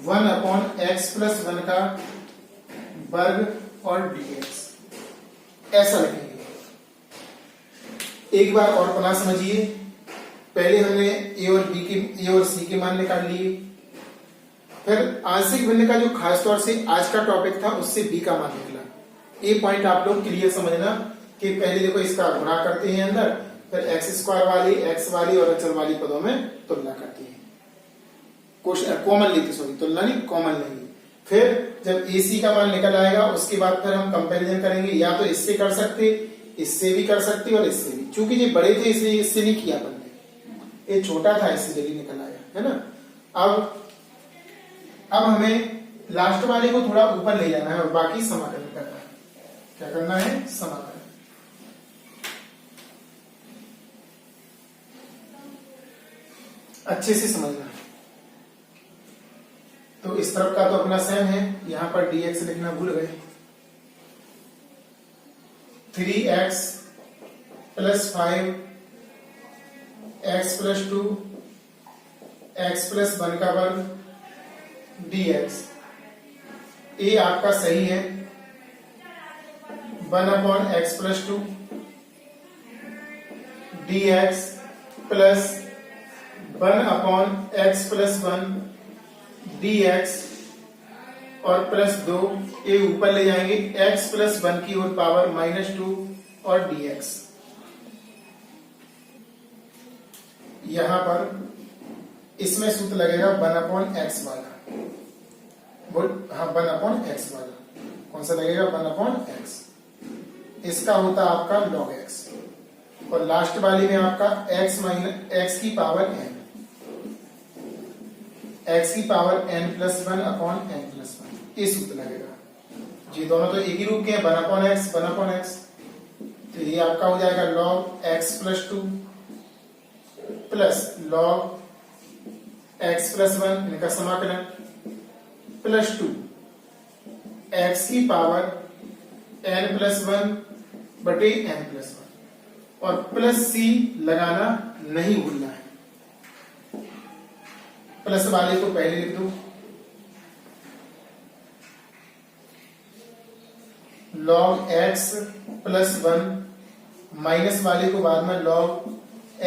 1/x + 1 का वर्ग और dx। ऐसा लिखेंगे। एक बार और पुनः समझिए। पहले हमने a और c के मान निकाल लिए, फिर आंशिक भिन्न का जो खास तौर से आज का टॉपिक था उससे b का मान निकला। ये पॉइंट आप लोग क्लियर समझना कि पहले देखो इसका गुणा करते हैं अंदर, फिर x² वाली, x वाली और अचर वाली पदों में तुलना करते हैं। कॉमन लेते, सॉरी तुलना नहीं, कॉमन लेंगे। फिर जब ac का मान निकल आएगा उसके बाद फिर हम कंपैरिजन करेंगे। या तो इससे कर सकते, इससे भी कर सकते और इससे भी। चूंकि ये बड़े थे इसलिए इससे नहीं किया अपन ने, ये छोटा था इससे जल्दी निकल आया, है ना। अब हमें लास्ट वाले को थोड़ा ऊपर ले जाना है और बाकी समाकलन करना है। क्या करना है? समाकलन। अच्छे से समझना। तो इस तरफ का तो अपना सेम है, यहां पर dx लिखना भूल गए। 3x + 5 x + 2 x + 1 का वर्ग dx। a आपका सही है, 1/x + 2 dx plus 1/x + 1 dx और +2 ए ऊपर ले जाएंगे, x + 1 की ओर पावर -2 और dx। यहां पर इसमें सूत्र लगेगा 1/x वाला। बोल हाँ, 1/x वाला कौन सा लगेगा? 1/x। इसका होता आपका log x और लास्ट वाली में आपका x की पावर n। एक्स की पावर n+1 अपॉन n+1, ये सूत्र लगेगा जी। दोनों तो एक ही रूप के हैं, 1/x तो ये आपका हो जाएगा log x+2 plus log x+1, इनका समाकलन, +2 x की पावर n+1 बटे n+1 और प्लस c लगाना नहीं भूलना है। प्लस वाले को पहले लिख दो, log x+1, माइनस वाले को बाद में log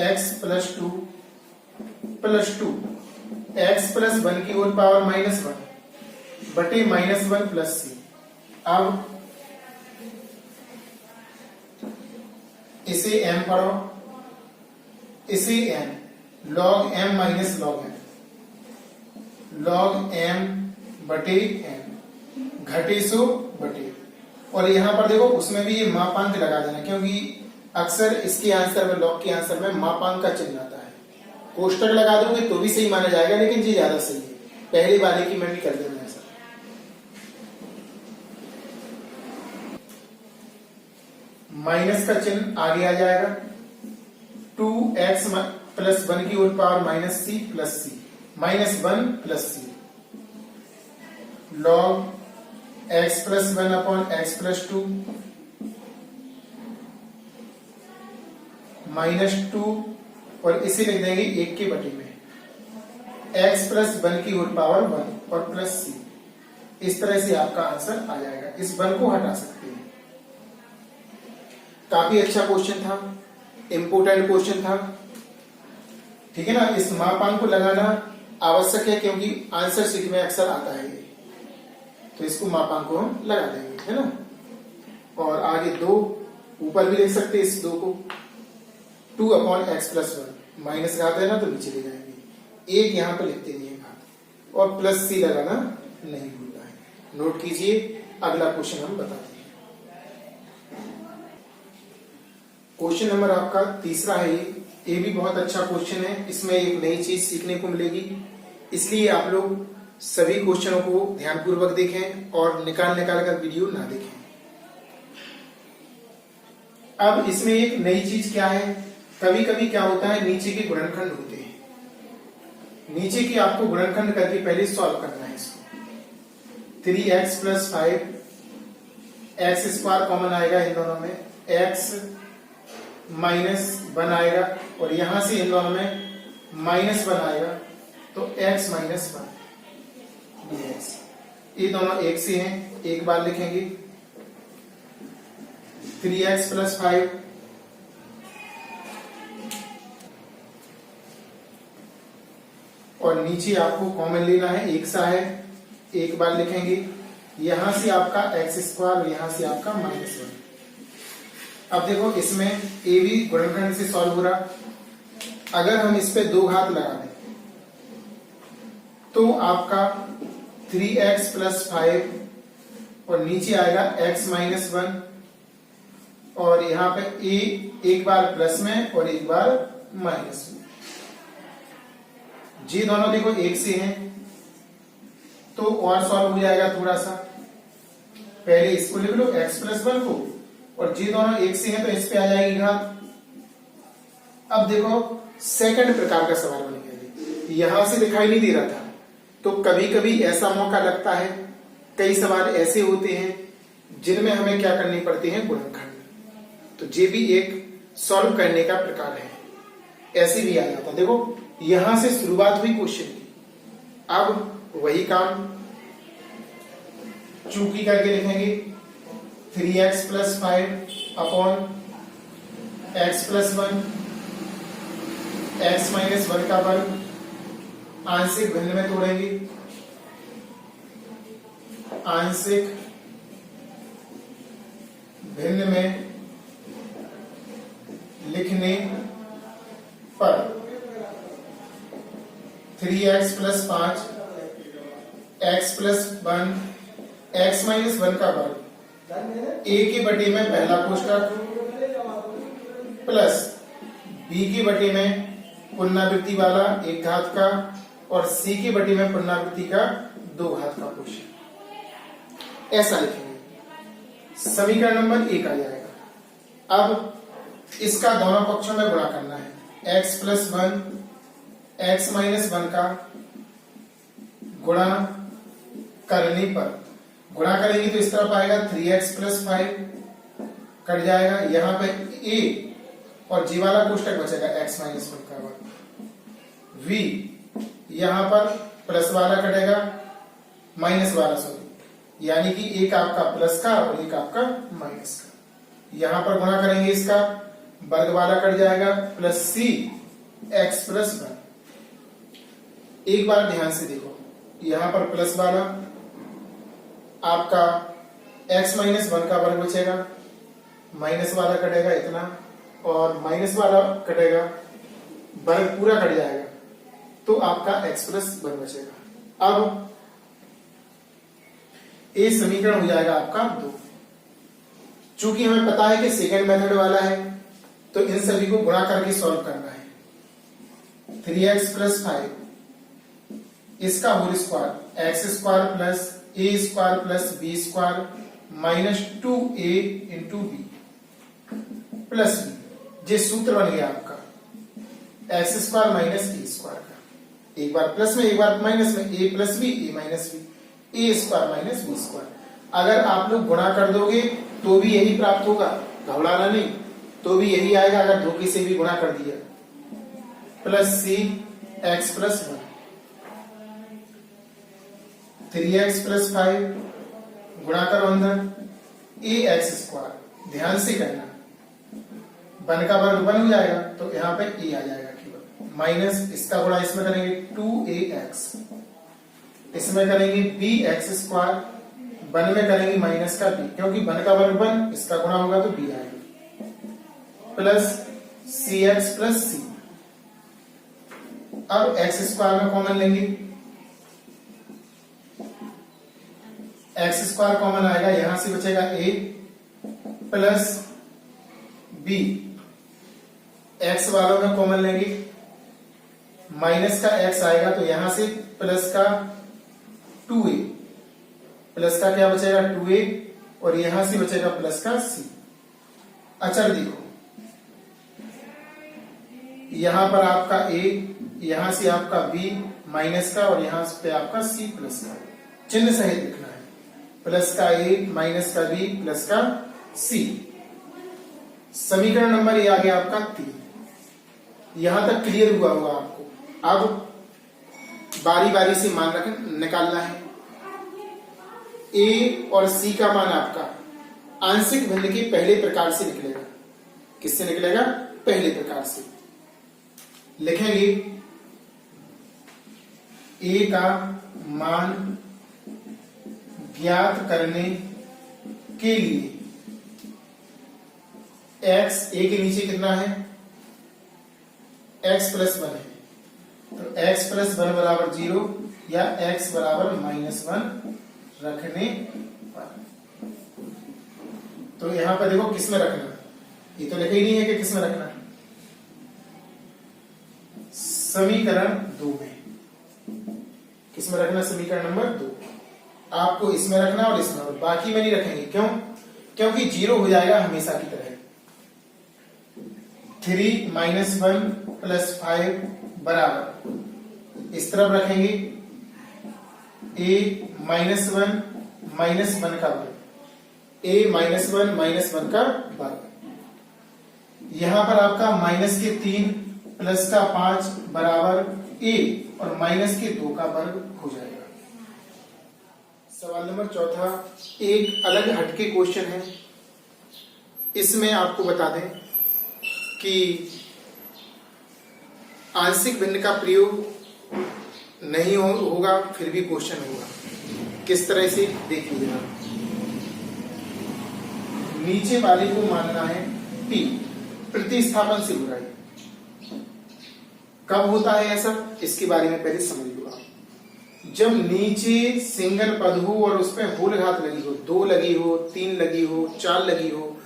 x+2 +2 x+1 की होल पावर -1 बटे -1 प्लस c। अब इसे m पढ़ो, इसे m, log m minus log m, log m बटे m, घटे सो बटे। और यहां पर देखो उसमें भी ये मापांक लगा देना, क्योंकि अक्सर इसके आंसर में, log के आंसर में मापांक का चिन्ह आता है। कोष्टक लगा दोगे तो भी सही माना जाएगा, लेकिन ये ज्यादा सही है। पहले वाले की मैं भी कर देना ऐसा। माइनस का चिन्ह आगे आ जाएगा, 2x+1 की whole power -c plus c, -1 plus c, log x+1 upon x+2 -2 और इसे लिख देंगे 1 के बटे में, x+1 की होल पावर 1 और प्लस c। इस तरह से आपका आंसर आ जाएगा। इस 1 को हटा सकते हैं। काफी अच्छा क्वेश्चन था, इंपोर्टेंट क्वेश्चन था, ठीक है ना। इस मापांक को लगाना आवश्यक है, क्योंकि आंसर शीट में अक्सर आता है, तो इसको मापांक को हम लगा देंगे, है ना। और आगे 2 ऊपर भी लिख सकते हैं, इस 2 को 2/x+1, माइनस घात है ना तो नीचे ले जाएंगे, 1 यहां पर लिखते नहीं है घात, और प्लस c लगाना नहीं भूलना है। नोट कीजिए, अगला क्वेश्चन हम बताते हैं। क्वेश्चन नंबर आपका तीसरा है, ये भी बहुत अच्छा क्वेश्चन है। इसमें एक नई चीज सीखने को मिलेगी, इसलिए आप लोग सभी क्वेश्चनों को ध्यानपूर्वक देखें और निकाल कर वीडियो ना देखें। अब इसमें एक नई चीज क्या है, कभी कभी क्या होता है, नीचे के गुणनखंड होते हैं, नीचे की आपको गुणनखंड करके पहले सॉल्व करना है इसको। 3x + 5 x² कॉमन आएगा इन दोनों में, x -1 आएगा, और यहां से इन दोनों में -1 आएगा, तो x - 1 dx। ये दोनों एक से हैं, एक बार लिखेंगे 3x + 5 और नीचे आपको कॉमन लेना है, एक सा है, एक बार लिखेंगे। यहां से आपका x² और यहां से आपका -1। अब देखो इसमें ए भी गुणनखंड से सॉल्व हो रहा, अगर हम इस पे 2 घात लगा दें तो आपका 3x + 5 और नीचे आएगा x - 1, और यहां पे a एक बार प्लस में और एक बार माइनस में। जी दोनों देखो एक से हैं, तो और सॉल्व हो जाएगा थोड़ा सा। पहले इसको लिख लो x+1 को, और जी दोनों एक से हैं तो इस पे आ जाएगी घात। अब देखो सेकंड प्रकार का सवाल बन गया, यहां से दिखाई नहीं दे रहा था, तो कभी कभी ऐसा मौका लगता है, कई सवाल ऐसे होते हैं जिनमें हमें क्या करनी पड़ती है, गुणनखंड। तो ये भी एक सॉल्व करने का प्रकार है, ऐसे भी आ जाता। देखो यहां से शुरुआत हुई क्वेश्चन की, अब वही काम चूकी करके लिखेंगे, 3x + 5 अपॉन x+1, x - 1 का वर्ग, आंशिक भिन्न में तोड़ेंगे, आंशिक भिन्न में लिखने पर 3x + 5 x+1 x - 1 का वर्ग, a के बटे में पहला कोष्ठक प्लस b के बटे में पुनरावृत्ति वाला एक घात का और c की बटी में पुनरावृत्ति का 2 घात का क्वेश्चन, ऐसा लिखेंगे। समीकरण नंबर 1 आ जाएगा। अब इसका दोनों पक्षों में गुणा करना है, x प्लस 1 x माइनस 1 का गुणा करने पर, गुणा करेंगे तो इस तरफ आएगा 3x प्लस 5 कट जाएगा, यहाँ पे a और जी वाला कोष्टक बचेगा x माइनस 1 का v, यहाँ पर प्लस वाला कटेगा माइनस वाला, सॉरी, यानी कि एक आपका प्लस का और एक आपका माइनस का। यहाँ पर गुणा करेंगे, इसका वर्ग वाला कट जाएगा प्लस c x प्लस 1। एक बार ध्यान से देखो, यहाँ पर प्लस वाला आपका x माइनस 1 का वर्ग बचेगा, माइनस वाला कटेगा इतना और माइनस वाला कटेगा, वर्ग पूरा कट जाएगा तो आपका x प्लस 1 बचेगा। अब ये समीकरण हो जाएगा आपका 2। चूंकि हमें पता है कि सेकेंड मेथड वाला है तो इन सभी को गुणा करके सॉल्व करना है। 3x प्लस 5 इसका whole square X square plus A square plus B square minus 2a into B plus B, ये सूत्र बन गया आपका X square minus A square का, एक बार प्लस में एक बार माइनस में, A plus B A minus B, A square minus B square. अगर आप लोग गुणा कर दोगे तो भी यही प्राप्त होगा, घबराना नहीं, तो भी यही आएगा अगर धोखे से भी गुणा कर दिया, plus c x plus 1, 3x plus 5 गुणा करो अंदर ए एक्स स्क्वायर, ध्यान से करना, 1 का वर्ग 1 हो जाएगा तो यहाँ पे ए आ जाएगा केवल, माइनस इसका गुणा इसमें करेंगे 2ax, इसमें करेंगे बी एक्स स्क्वायर, 1 में करेंगे माइनस का b, क्योंकि 1 का वर्ग 1, इसका गुणा होगा तो b आएगा, प्लस सी एक्स प्लस सी। अब एक्स स्क्वायर में कॉमन लेंगे, एक्स स्क्वायर कॉमन आएगा, यहां से बचेगा a प्लस b, एक्स वालों में कॉमन लेंगे, माइनस का x आएगा तो यहां से प्लस का 2a, प्लस का क्या बचेगा 2a और यहां से बचेगा प्लस का c। अचर देखो, यहां पर आपका a, यहां से आपका b माइनस का और यहां पे आपका c प्लस का, चिन्ह सहित लिखना है, प्लस का a माइनस का b प्लस का c। समीकरण नंबर ये आ गया आपका 3। यहां तक क्लियर हुआ होगा आपको। अब बारी बारी से मान निकालना है। a और c का मान आपका आंशिक भिन्न के पहले प्रकार से निकलेगा। किससे निकलेगा? पहले प्रकार से। लिखेंगे a का मान ज्ञात करने के लिए x, a के नीचे कितना है? x प्लस 1 है, तो x प्लस 1 बराबर 0 या x बराबर -1 रखने पर। तो यहां पर देखो किस में रखना, ये तो लिखा ही नहीं है कि किस में रखना है। समीकरण 2 में। किस में रखना? समीकरण नंबर 2। आपको इसमें रखना और इसमें, और बाकी में नहीं रखेंगे। क्यों? क्योंकि 0 हो जाएगा हमेशा की तरह। 3 - 1 + 5 बराबर इस तरफ रखेंगे a -1 -1 का वर्ग, a -1 -1 का वर्ग। यहां पर आपका माइनस के 3 प्लस का 5 बराबर a और माइनस के 2 का वर्ग हो जाएगा। सवाल नंबर 4 एक अलग हटके क्वेश्चन है। इसमें आपको बता दें कि आंशिक भिन्न का प्रयोग नहीं होगा, फिर भी क्वेश्चन होगा। किस तरह से देखिए, नीचे वाले को मानना है p, प्रतिस्थापन से बुराई। कब होता है ऐसा, इसके बारे में पहले समझ लो आप। जब नीचे सिंगल पद हो और उसमें होल घात लगी हो, 2 लगी हो, 3 लगी हो, 4 लगी हो,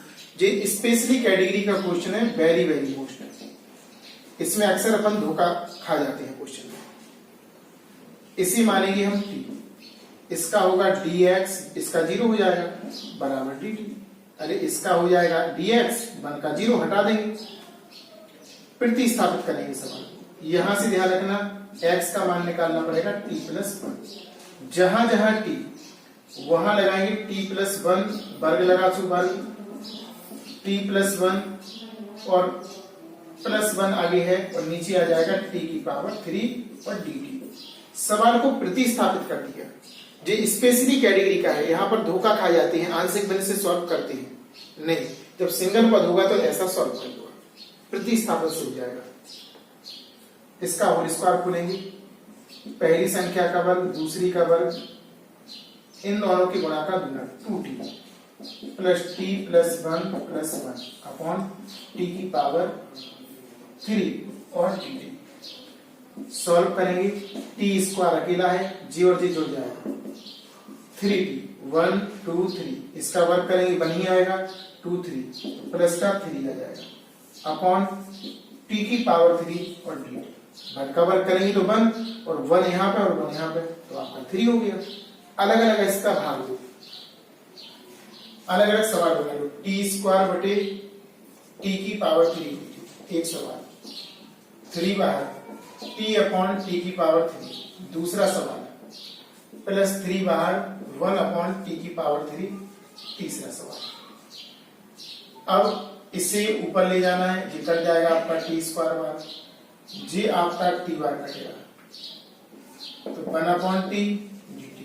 ये स्पेशली कैटेगरी का क्वेश्चन है, वेरी वेरी मोस्ट। इसमें अक्सर अपन धोखा खा जाते हैं क्वेश्चन में। इसी मानेंगे हम t, इसका होगा dx, इसका 0 हो जाएगा बराबर dt। अरे इसका हो जाएगा dx, 1 का 0 हटा देंगे, प्रतिस्थापित करेंगे सवाल को। यहां से ध्यान रखना x का मान निकालना पड़ेगा t+1। जहां जहां t वहां लगाएंगे t+1, वर्ग लगा चु वर्ग, t+1 और +1 आगे है और नीचे आ जाएगा t⁻³ और dt। सवाल को प्रतिस्थापित कर दिया। जो स्पेशली कैटेगरी का है, यहाँ पर धोखा खा जाते हैं, आंशिक भिन्न से सॉल्व करते हैं नहीं, जब सिंगल पद होगा तो ऐसा सॉल्व कर दो, प्रतिस्थापन से हो जाएगा। इसका होल स्क्वायर खोलेंगे, पहली संख्या का वर्ग दूसरी का वर्ग, इन दोनों के गुणा का गुणन 2t plus t+1 upon t⁻³ और dt। सॉल्व करेंगे, टी स्क्वायर अकेला है, जी और जी जुड़ जाएगा, 3t 1 2 3, इसका वर्ग करेंगे 1 ही आएगा, 2 3 प्लस का 3 आ जाएगा अपॉन t⁻³ और dt। 1 का वर्ग करेंगे तो 1 और 1 यहाँ पे और 1 यहाँ पे, तो आपका 3 हो गया। अलग अलग इसका भाग दो, अलग अलग सवाल बना लो, t² बटे t⁻³ एक सवाल, 3 बाहर t अपॉन t⁻³, दूसरा सवाल, प्लस 3 बाहर 1 अपॉन t⁻³ तीसरा सवाल। अब इसे ऊपर ले जाना है, ये कट जाएगा आपका t² बार, जी आपका t बार कटेगा, तो 1 अपॉन t dt,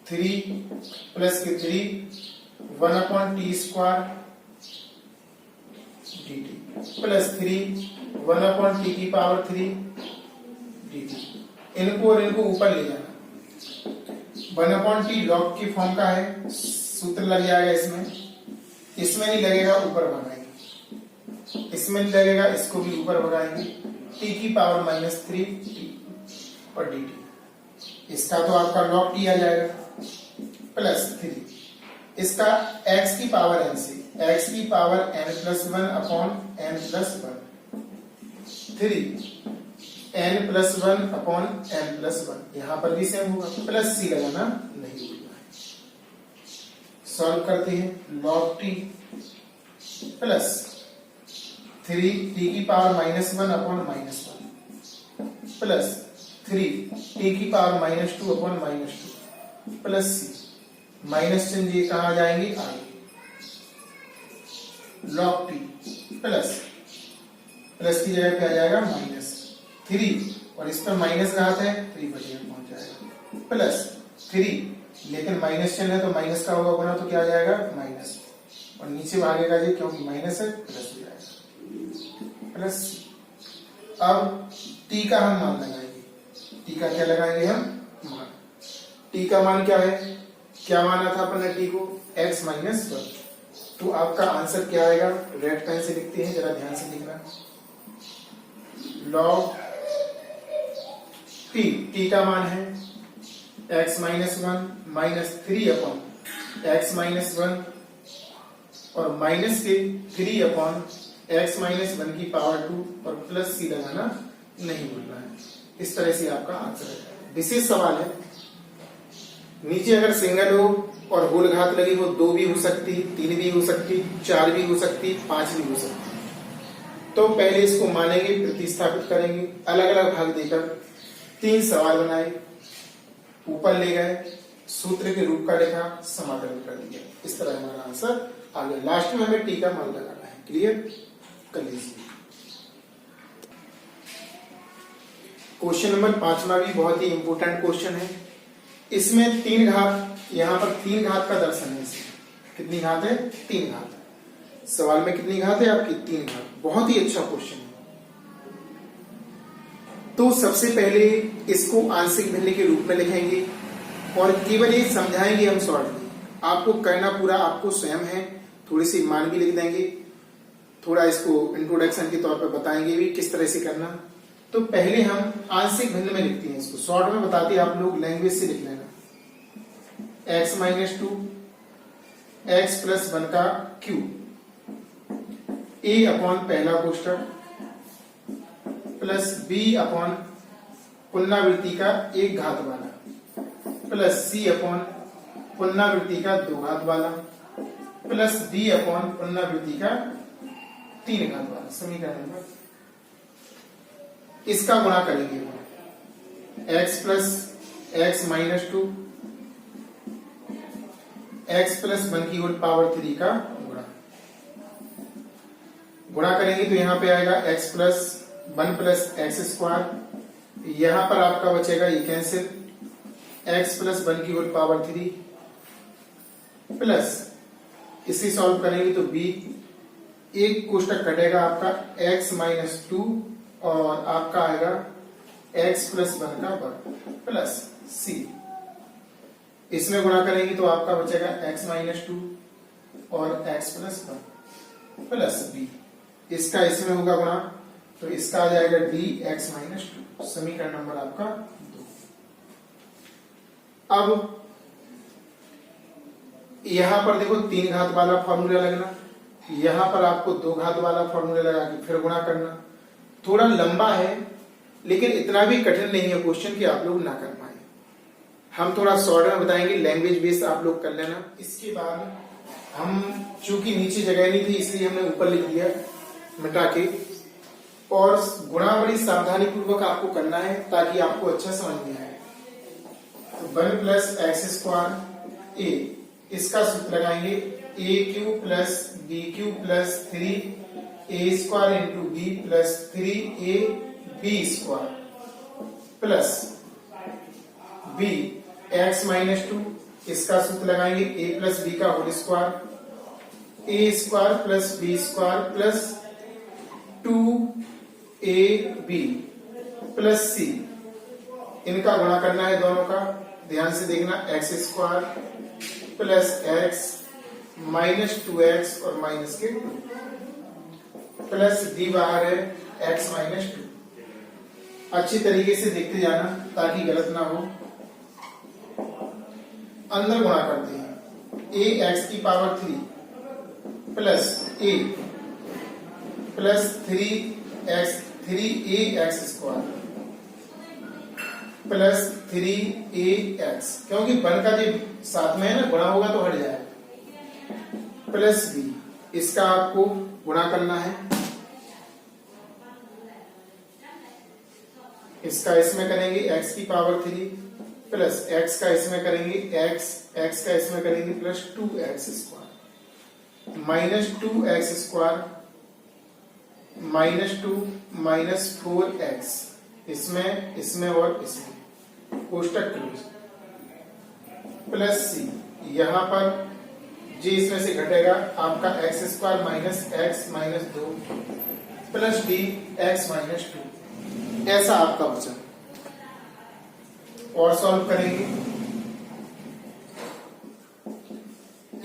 3 प्लस के 3 1 upon t² dt plus 3 1 upon t⁻³ dt। इनको और इनको ऊपर ले जाना, 1 अपॉन t लॉग की फॉर्म का है, सूत्र लग जाएगा इसमें नहीं लगेगा, ऊपर भगाएंगे, इसमें नहीं लगेगा, इसको भी ऊपर भगाएंगे, t⁻³ और dt। इसका तो आपका लॉग t आ जाएगा प्लस 3, इसका x की पावर n से, x की power n+1 upon n+1, 3 n+1 upon n+1, यहां पर भी सेम होगा, प्लस c लगाना नहीं होगा। सॉल्व करते हैं, log t plus 3t⁻⁻1 upon -1 plus 3t⁻⁻2 upon -2 plus c, minus चिन्ह ये कहाँ जाएंगे आगे, log t प्लस की जगह पे आ जाएगा -3 और इस पर माइनस घात है 3 बटे में पहुंच जाएगा, प्लस 3, लेकिन माइनस चिन्ह है तो माइनस का होगा गुना, तो क्या आ जाएगा माइनस, और नीचे भागेगा जी क्योंकि माइनस है प्लस हो जाएगा प्लस। अब t का हम मान लगाएंगे, t का क्या लगाएंगे हम मान, t का मान क्या है, क्या माना था अपन ने t को, x-1, तो आपका आंसर क्या आएगा, रेड पेन से लिखते हैं, जरा ध्यान से लिखना, log t का मान है x-1 -3 अपॉन x-1 और माइनस के 3 अपॉन x-1 और प्लस c लगाना नहीं भूलना है। इस तरह से आपका आंसर है। विशेष सवाल है, नीचे अगर सिंगल हो और होल घात लगी हो, 2 भी हो सकती, 3 भी हो सकती, 4 भी हो सकती, 5 भी हो सकती, तो पहले इसको मानेंगे, प्रतिस्थापित करेंगे, अलग अलग भाग देकर 3 सवाल बनाए, ऊपर ले गए, सूत्र के रूप का लिखा, समाकलन कर दिया, इस तरह हमारा आंसर आ गया। लास्ट में हमें टी का मान लगाना है, क्लियर कर लीजिए। क्वेश्चन नंबर 5वां भी बहुत ही इंपोर्टेंट क्वेश्चन है। इसमें 3 घात, यहाँ पर 3 घात का दर्शन है। कितनी घात है? 3 घात। सवाल में कितनी घात है आपकी? 3 घात। बहुत ही अच्छा क्वेश्चन है। तो सबसे पहले इसको आंशिक भिन्न के रूप में लिखेंगे और केवल ये समझाएंगे हम शॉर्ट में। आपको करना पूरा आपको स्वयं है। थोड़ी सी मान भी लिख देंगे, थोड़ा इसको इंट्रोडक्शन के तौर पर बताएंगे भी किस तरह से करना। तो पहले हम आंशिक भिन्न में लिखते हैं इसको, शॉर्ट में बताते हैं, आप लोग लैंग्वेज से लिख लेना। x-2 x+1 का क्यूब a अपॉन पहला कोष्ठक प्लस b अपॉन पुनरावृत्ति का एक घात वाला प्लस सी अपॉन पुनरावृत्ति का दो घात वाला प्लस डी अपॉन पुनरावृत्ति का तीन घात वाला समीकरण नंबर। इसका गुणा करेंगे x plus x minus two x plus one की होल पावर 3 का गुणा करेंगे तो यहां पे आएगा x plus one plus x square, यहां पर आपका बचेगा ये कैंसिल x प्लस वन की होल पावर 3 प्लस इसे सॉल्व करेंगे तो b एक कोष्टक कटेगा आपका x माइनस टू और आपका आएगा x प्लस वन का वर्ग प्लस c। इसमें गुणा करेंगे तो आपका बचेगा x माइनस टू और x plus one plus b। इसका इसमें होगा गुणा तो इसका आ जाएगा डी एक्स माइनस टू समीकरण नंबर आपका 2। अब यहां पर देखो तीन घात वाला फॉर्मूला लगना, यहां पर आपको दो घात वाला फॉर्मूला लगा के फिर गुणा करना। थोड़ा लंबा है लेकिन इतना भी कठिन नहीं है क्वेश्चन कि आप लोग ना कर पाए। हम थोड़ा शॉर्ट में बताएंगे, लैंग्वेज बेस्ड आप लोग कर लेना। इसके बाद हम चूंकि नीचे जगह नहीं थी इसलिए हमने ऊपर लिख दिया मिटा के, और गुणा बड़ी सावधानी पूर्वक आपको करना है ताकि आपको अच्छा समझ में आए। तो one plus x square a, इसका सूत्र लगाएंगे a q plus b q plus three a square into B plus three a b square plus b x minus two, इसका सूत्र लगाएंगे ए प्लस बी का whole square A square plus B square plus two a b plus c. इनका गुणा करना है दोनों का, ध्यान से देखना, x square plus x minus two x और माइनस के टू प्लस डी बाहर है एक्स माइनस टू। अच्छी तरीके से देखते जाना ताकि गलत ना हो। अंदर गुणा करते हैं ए एक्स की पावर 3 प्लस ए प्लस थ्री ए एक्स स्क्वायर प्लस थ्री ए एक्स, क्योंकि वन का जो साथ में है ना गुणा होगा तो हट जाएगा प्लस बी। इसका आपको गुणा करना है, इसका इसमें करेंगे x की पावर 3 प्लस x का इसमें करेंगे x का इसमें करेंगे plus 2x square minus 2x square minus 2 minus 4x, इसमें और इसमें कोष्टक क्लोज प्लस सी। यहां पर जी इसमें से घटेगा आपका X square minus x minus 2 plus d x minus 2। ऐसा आपका बचा और सॉल्व करेंगे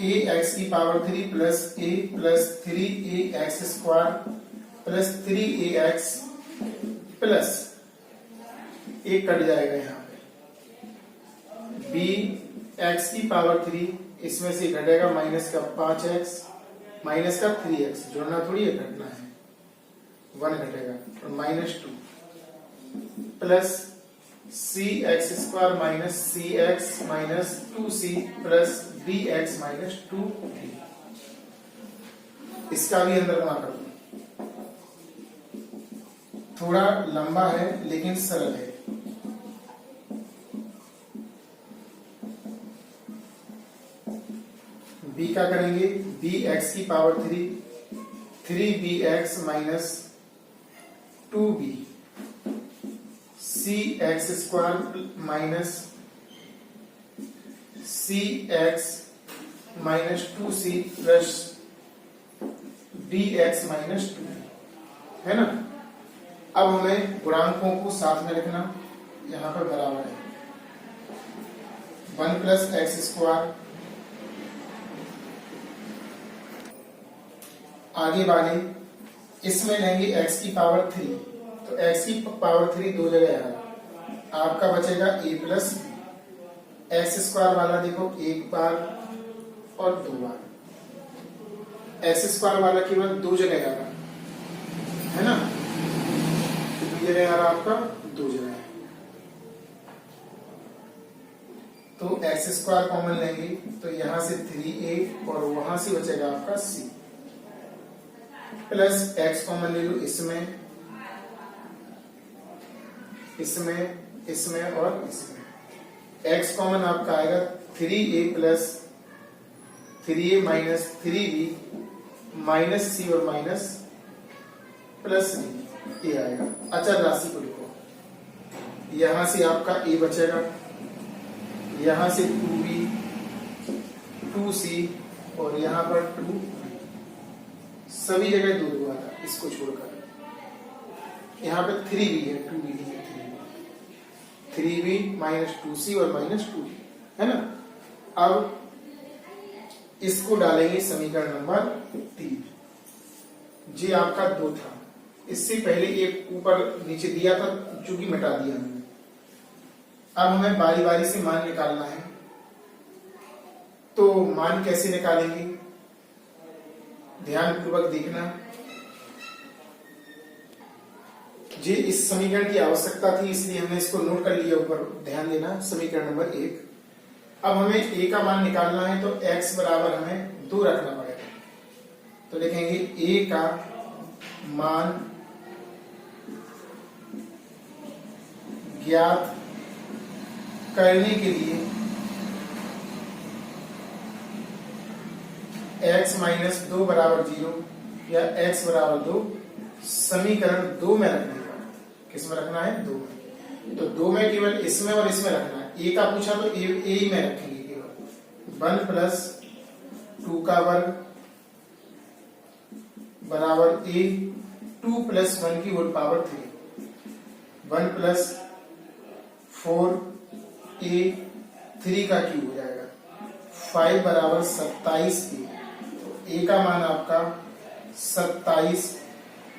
ए एक्स की पावर 3 प्लस ए प्लस 3 ए एक्स स्क्वायर प्लस 3 ए एक्स प्लस एक कट जाएगा यहाँ पे बी एक्स की पावर 3, इसमें से घटेगा माइनस का 5x माइनस का 3x, जोड़ना थोड़ी है घटना है, 1 घटेगा और minus 2 plus c x square minus c x minus 2c plus d x minus 2d। इसका भी अंदर गुणा कर दो, थोड़ा लंबा है लेकिन सरल है। b का करेंगे बी एक्स की power 3 b x minus 2b c x square minus c x minus 2c plus d x minus 2 है ना। अब हमें गुणांकों को साथ में लिखना, यहां पर बराबर है 1 प्लस एक्स स्क्वायर, आगे वाले इसमें लेंगे x की पावर 3, तो x की पावर 3 दो जगह आएगा, आपका बचेगा a प्लस एक्स स्क्वायर वाला देखो एक बार और दो बार, एक्स स्क्वायर वाला केवल दो जगह आएगा है ना, दो जगह आ रहा आपका, दो जगह तो एक्स स्क्वायर कॉमन लेंगे तो यहां से 3a और वहां से बचेगा आपका c प्लस एक्स कॉमन ले लो इसमें और इसमें। एक्स कॉमन आपका आएगा 3a plus 3a minus 3b minus c और माइनस प्लस b ये आएगा। अचर राशि को लिखो, यहां से आपका a बचेगा, यहां से 2b 2c और यहां पर 2 सभी जगह 2 आता इसको छोड़कर। यहाँ पे 3b है 2b है 3b माइनस 2c और माइनस 2d है ना। अब इसको डालेंगे समीकरण नंबर 3। जी आपका 2 था, इससे पहले एक ऊपर नीचे दिया था चूंकि मिटा दिया हमने। अब हमें बारी बारी से मान निकालना है, तो मान कैसे निकालेंगे ध्यान पूर्वक देखना। जी इस समीकरण की आवश्यकता थी इसलिए हमने इसको नोट कर लिया ऊपर, ध्यान देना। समीकरण नंबर 1। अब हमें a का मान निकालना है तो x बराबर हमें 2 रखना पड़ेगा, तो लिखेंगे a का मान ज्ञात करने के लिए x माइनस 2 बराबर 0 या x बराबर 2 समीकरण 2 में रखने का। किस में रखना है 2 में, तो 2 में केवल इसमें और इसमें रखना है। a का पूछा तो a में रखेंगे केवल 1 प्लस 2 का वर्ग बराबर a 2 प्लस 1 की होल पावर 3 1 प्लस 4a 3 का क्यूब हो जाएगा 5 बराबर 27a। a का मान आपका 27,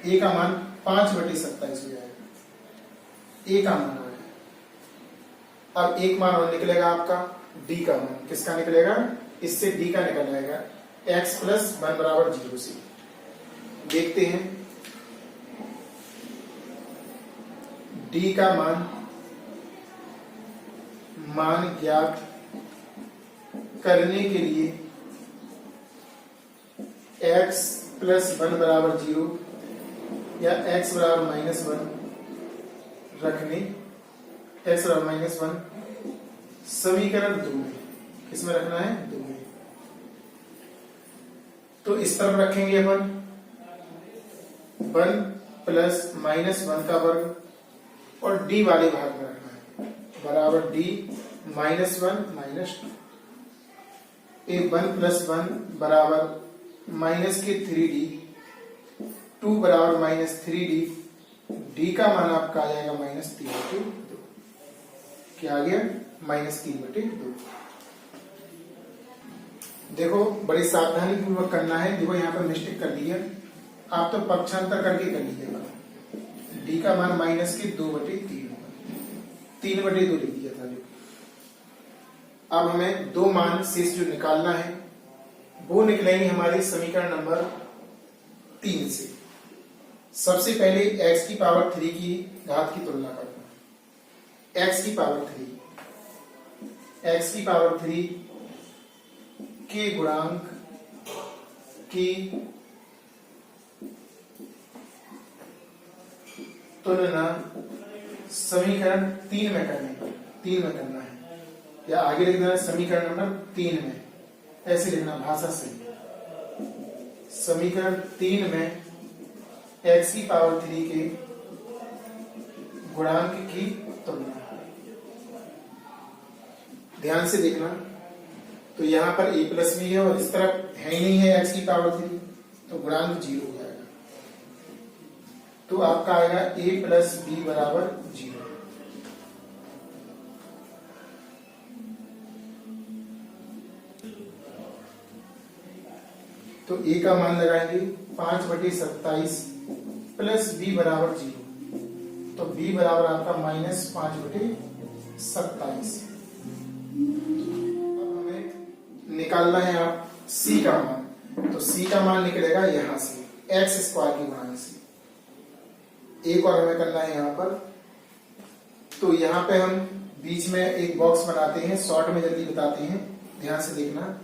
a का मान 5/27 हो जाएगा। a का मान आ गया। अब एक मान और निकलेगा आपका d का मान। किसका निकलेगा, इससे d का निकल जाएगा x प्लस 1 बराबर 0 से। देखते हैं d का मान ज्ञात करने के लिए x प्लस 1 बराबर 0 या x बराबर -1 रखने, x बराबर -1 समीकरण 2 में। किसमें रखना है 2 में। तो इस तरफ रखेंगे अपन 1 प्लस -1 का वर्ग और d वाले भाग में रखना है बराबर d -1 -2। ए 1 प्लस 1 बराबर माइनस के 3d 2 बराबर -3d d का मान आपका आ जाएगा -3/2। क्या आ गया -3/2। देखो बड़ी सावधानी पूर्वक करना है। देखो यहाँ पर मिस्टेक कर दी है, आप तो पक्षांतर करके कर लीजिएगा। d का मान -2/3 होगा, 3/2 लिख दिया था जो। अब हमें 2 मान शेष जो निकालना है वो निकलेंगे हमारे समीकरण नंबर 3 से। सबसे पहले x की पावर 3 की घात की तुलना करना। x की पावर 3 के गुणांक की तुलना समीकरण 3 में करना है, या आगे लिखना है समीकरण नंबर 3 में। ऐसे लिखना भाषा से, समीकरण 3 में x की पावर 3 के गुणांक की तुलना। ध्यान से देखना, तो यहां पर a प्लस b है और इस तरफ है ही नहीं है x की पावर 3, तो गुणांक 0 हो जाएगा। तो आपका आएगा a प्लस b बराबर 0। तो a का मान लगाएंगे 5/27 प्लस b बराबर 0, तो b बराबर आपका -5/27। अब हमें निकालना है आप c का मान, तो c का मान निकलेगा यहां से x स्क्वायर की गुणांक से। एक और हमें करना है यहां पर, तो यहां पे हम बीच में एक बॉक्स बनाते हैं, शॉर्ट में जल्दी बताते हैं, ध्यान से देखना।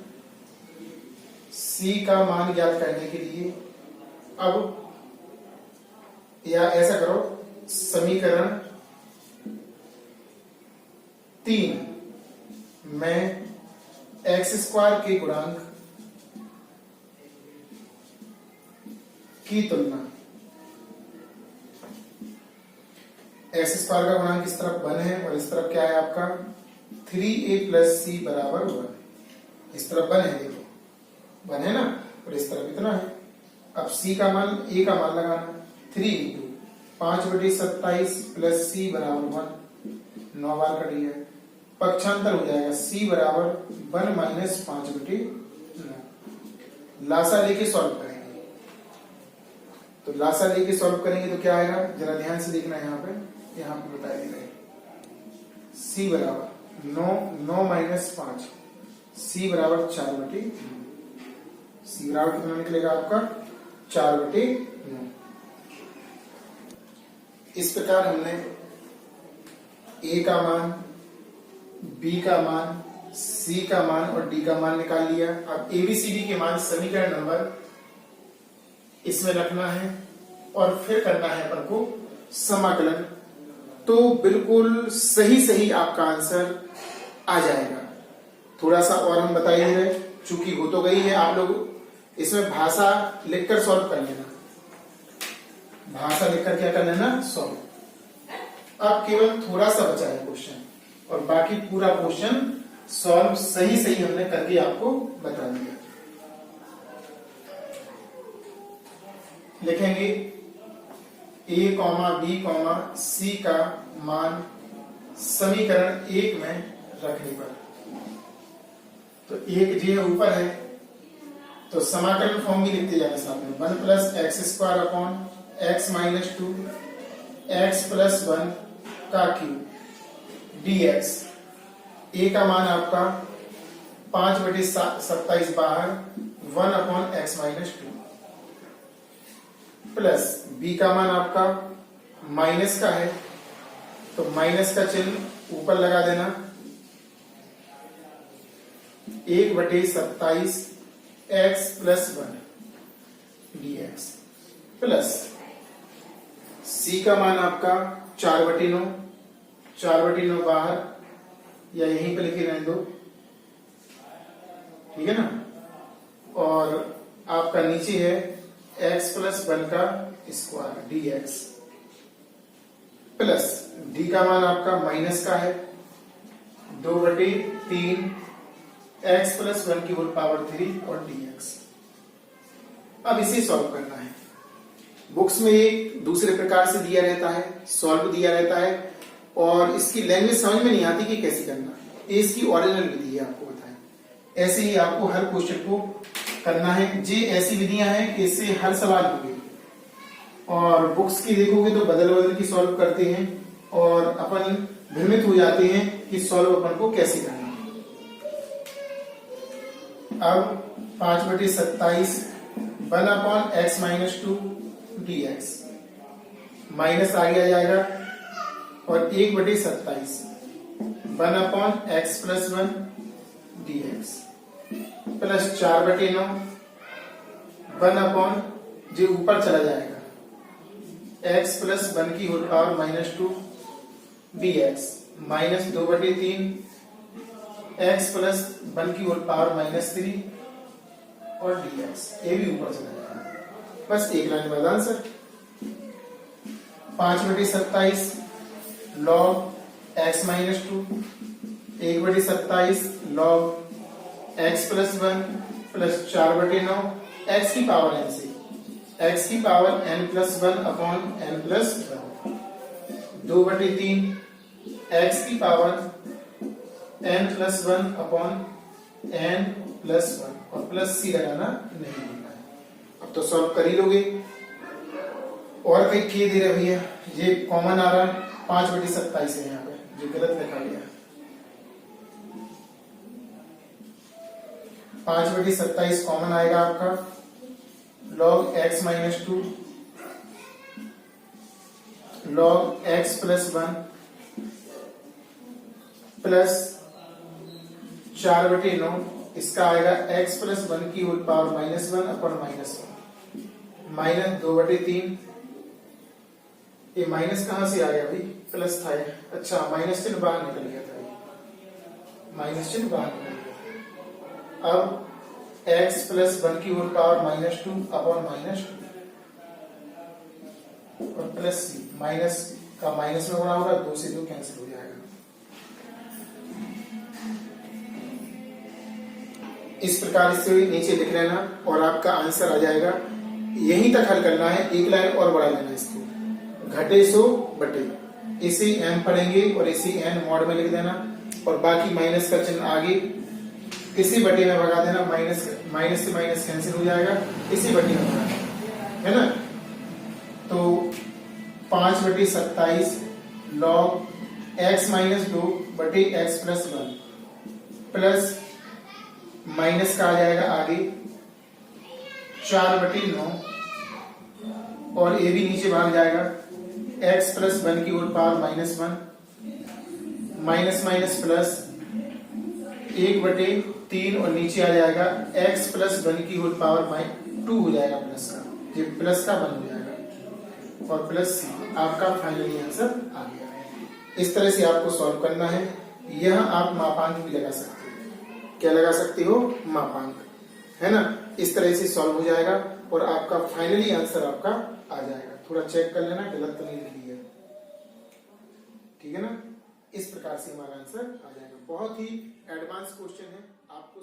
C का मान ज्ञात करने के लिए अब या ऐसा करो, समीकरण 3 में एक्स स्क्वायर के गुणांक की तुलना, एक्स स्क्वायर का गुणांक इस तरफ 1 है और इस तरफ क्या है आपका 3a + c बराबर 1। इस तरफ 1 है, देखो 1 है ना, और इस तरफ इतना है। अब c का मान, a का मान लगाना, 3 × 5/27 + c बराबर 1, 9 बार कट गया, पक्षांतर हो जाएगा c बराबर 1 - 5/9। लासा लेके सॉल्व करेंगे, तो लासा लेके सॉल्व करेंगे तो क्या आएगा, जरा ध्यान से देखना। यहाँ पे बताया गया है c बराबर 9 - 5, c बराबर 4/9। c बराबर कितना निकलेगा आपका 4/9। इस प्रकार हमने a का मान, b का मान, c का मान और d का मान निकाल लिया। अब ABCD के मान समीकरण नंबर इसमें रखना है और फिर करना है अपन को समाकलन, तो बिल्कुल सही आपका आंसर आ जाएगा। थोड़ा सा और हम बता ही रहे, चूंकि हो तो गई है, आप लोग इसमें भाषा लिखकर सॉल्व कर लेना, भाषा लिखकर क्या कर लेना, सॉल्व। अब केवल थोड़ा सा बचा है क्वेश्चन और बाकी पूरा क्वेश्चन सॉल्व सही हमने करके आपको बता दिया। लिखेंगे a, b, c का मान समीकरण 1 में रखने पर, तो एक जी ऊपर है तो समाकलन फॉर्म भी लिखते जाना साथ में, 1 + x² अपॉन x - 2 x + 1 का क्यूब dx। a का मान आपका 5/27 बाहर 1 अपॉन x - 2 प्लस b का मान आपका माइनस का है तो माइनस का चिन्ह ऊपर लगा देना, 1/27 x + 1 dx प्लस c का मान आपका 4/9, 4/9 बाहर या यहीं पे लिखे रहने दो, ठीक है ना, और आपका नीचे है x + 1 का स्क्वायर dx प्लस d का मान आपका माइनस का है 2/3 x + 1 की होल पावर 3 और dx। अब इसे सॉल्व करना है। बुक्स में एक दूसरे प्रकार से दिया रहता है, सॉल्व दिया रहता है और इसकी लैंग्वेज समझ में नहीं आती कि कैसे करना, ये इसकी ओरिजिनल विधि है, आपको बताएं। ऐसे ही आपको हर क्वेश्चन को करना है। ये ऐसी विधियां हैं कि इससे हर सवाल होंगे और बुक्स की देखोगे तो बदल की सॉल्व करते हैं और अपन भ्रमित हो जाते हैं कि सॉल्व अपन को कैसे करना है। अब 5/27 1 अपॉन x - 2 dx माइनस आगे आ जाएगा और 1/27 1 अपॉन x + 1 dx प्लस 4/9 1 अपॉन जो ऊपर चला जाएगा x + 1 की whole power -2 dx minus 2/3 x + 1 की होल पावर -3 और dx, ये भी ऊपर चला जाएगा। बस एक लाइन बाद answer 5/27 log x - 2 1/27 log x + 1 plus 4/9 x की पावर n से x की power n + 1 upon n + 1 2/3 x की पावर n + 1 अपॉन n + 1 और प्लस c लगाना नहीं भूलना है। अब तो सॉल्व कर ही लोगे। और कहीं के दे रहे भैया, ये कॉमन आ रहा 5/27 है, यहाँ पे जो गलत लिखा गया 5/27 कॉमन आएगा आपका log x - 2 log x + 1 plus 4/9, इसका आएगा x प्लस 1 की होल पावर -1 अपॉन -1 माइनस 2/3। ये माइनस कहां से आ गया भाई, प्लस था ये। अच्छा, माइनस चिन्ह बाहर निकल गया था, माइनस चिन्ह बाहर निकल गया। अब x प्लस 1 की होल पावर -2 अपॉन -2 और प्लस c, माइनस का माइनस में गुणा होगा, 2 से 2 कैंसिल हो जाएगा। इस प्रकार से नीचे लिख लेना और आपका आंसर आ जाएगा। यहीं तक हल करना है, एक लाइन और बढ़ा लेना इसको, घटे सो बटे, इसी m पढ़ेंगे और इसी n मॉड में लिख देना और बाकी माइनस का चिन्ह आगे इसी बटे में भगा देना, माइनस से माइनस कैंसिल हो जाएगा, इसी बटे में भगा देना, है ना। तो 5/27 log x - 2 बटे x प्लस 1 प्लस माइनस का आ जाएगा आगे 4/9 और ये भी नीचे भाग जाएगा, x प्लस 1 की whole power -1 minus minus plus 1/3 और नीचे आ जाएगा x प्लस 1 की होल पावर 2 हो जाएगा, प्लस का, ये प्लस का 1 हो जाएगा और प्लस c। आपका फाइनली आंसर आ गया। इस तरह से आपको सॉल्व करना है। यह आप मापांक भी लगा सकते हो, क्या लगा सकते हो, मापांक, है ना। इस तरह से सॉल्व हो जाएगा और आपका फाइनली आंसर आपका आ जाएगा। थोड़ा चेक कर लेना गलत तो नहीं लिख लिया, ठीक है ना। इस प्रकार से हमारा आंसर आ जाएगा। बहुत ही एडवांस क्वेश्चन है, आपको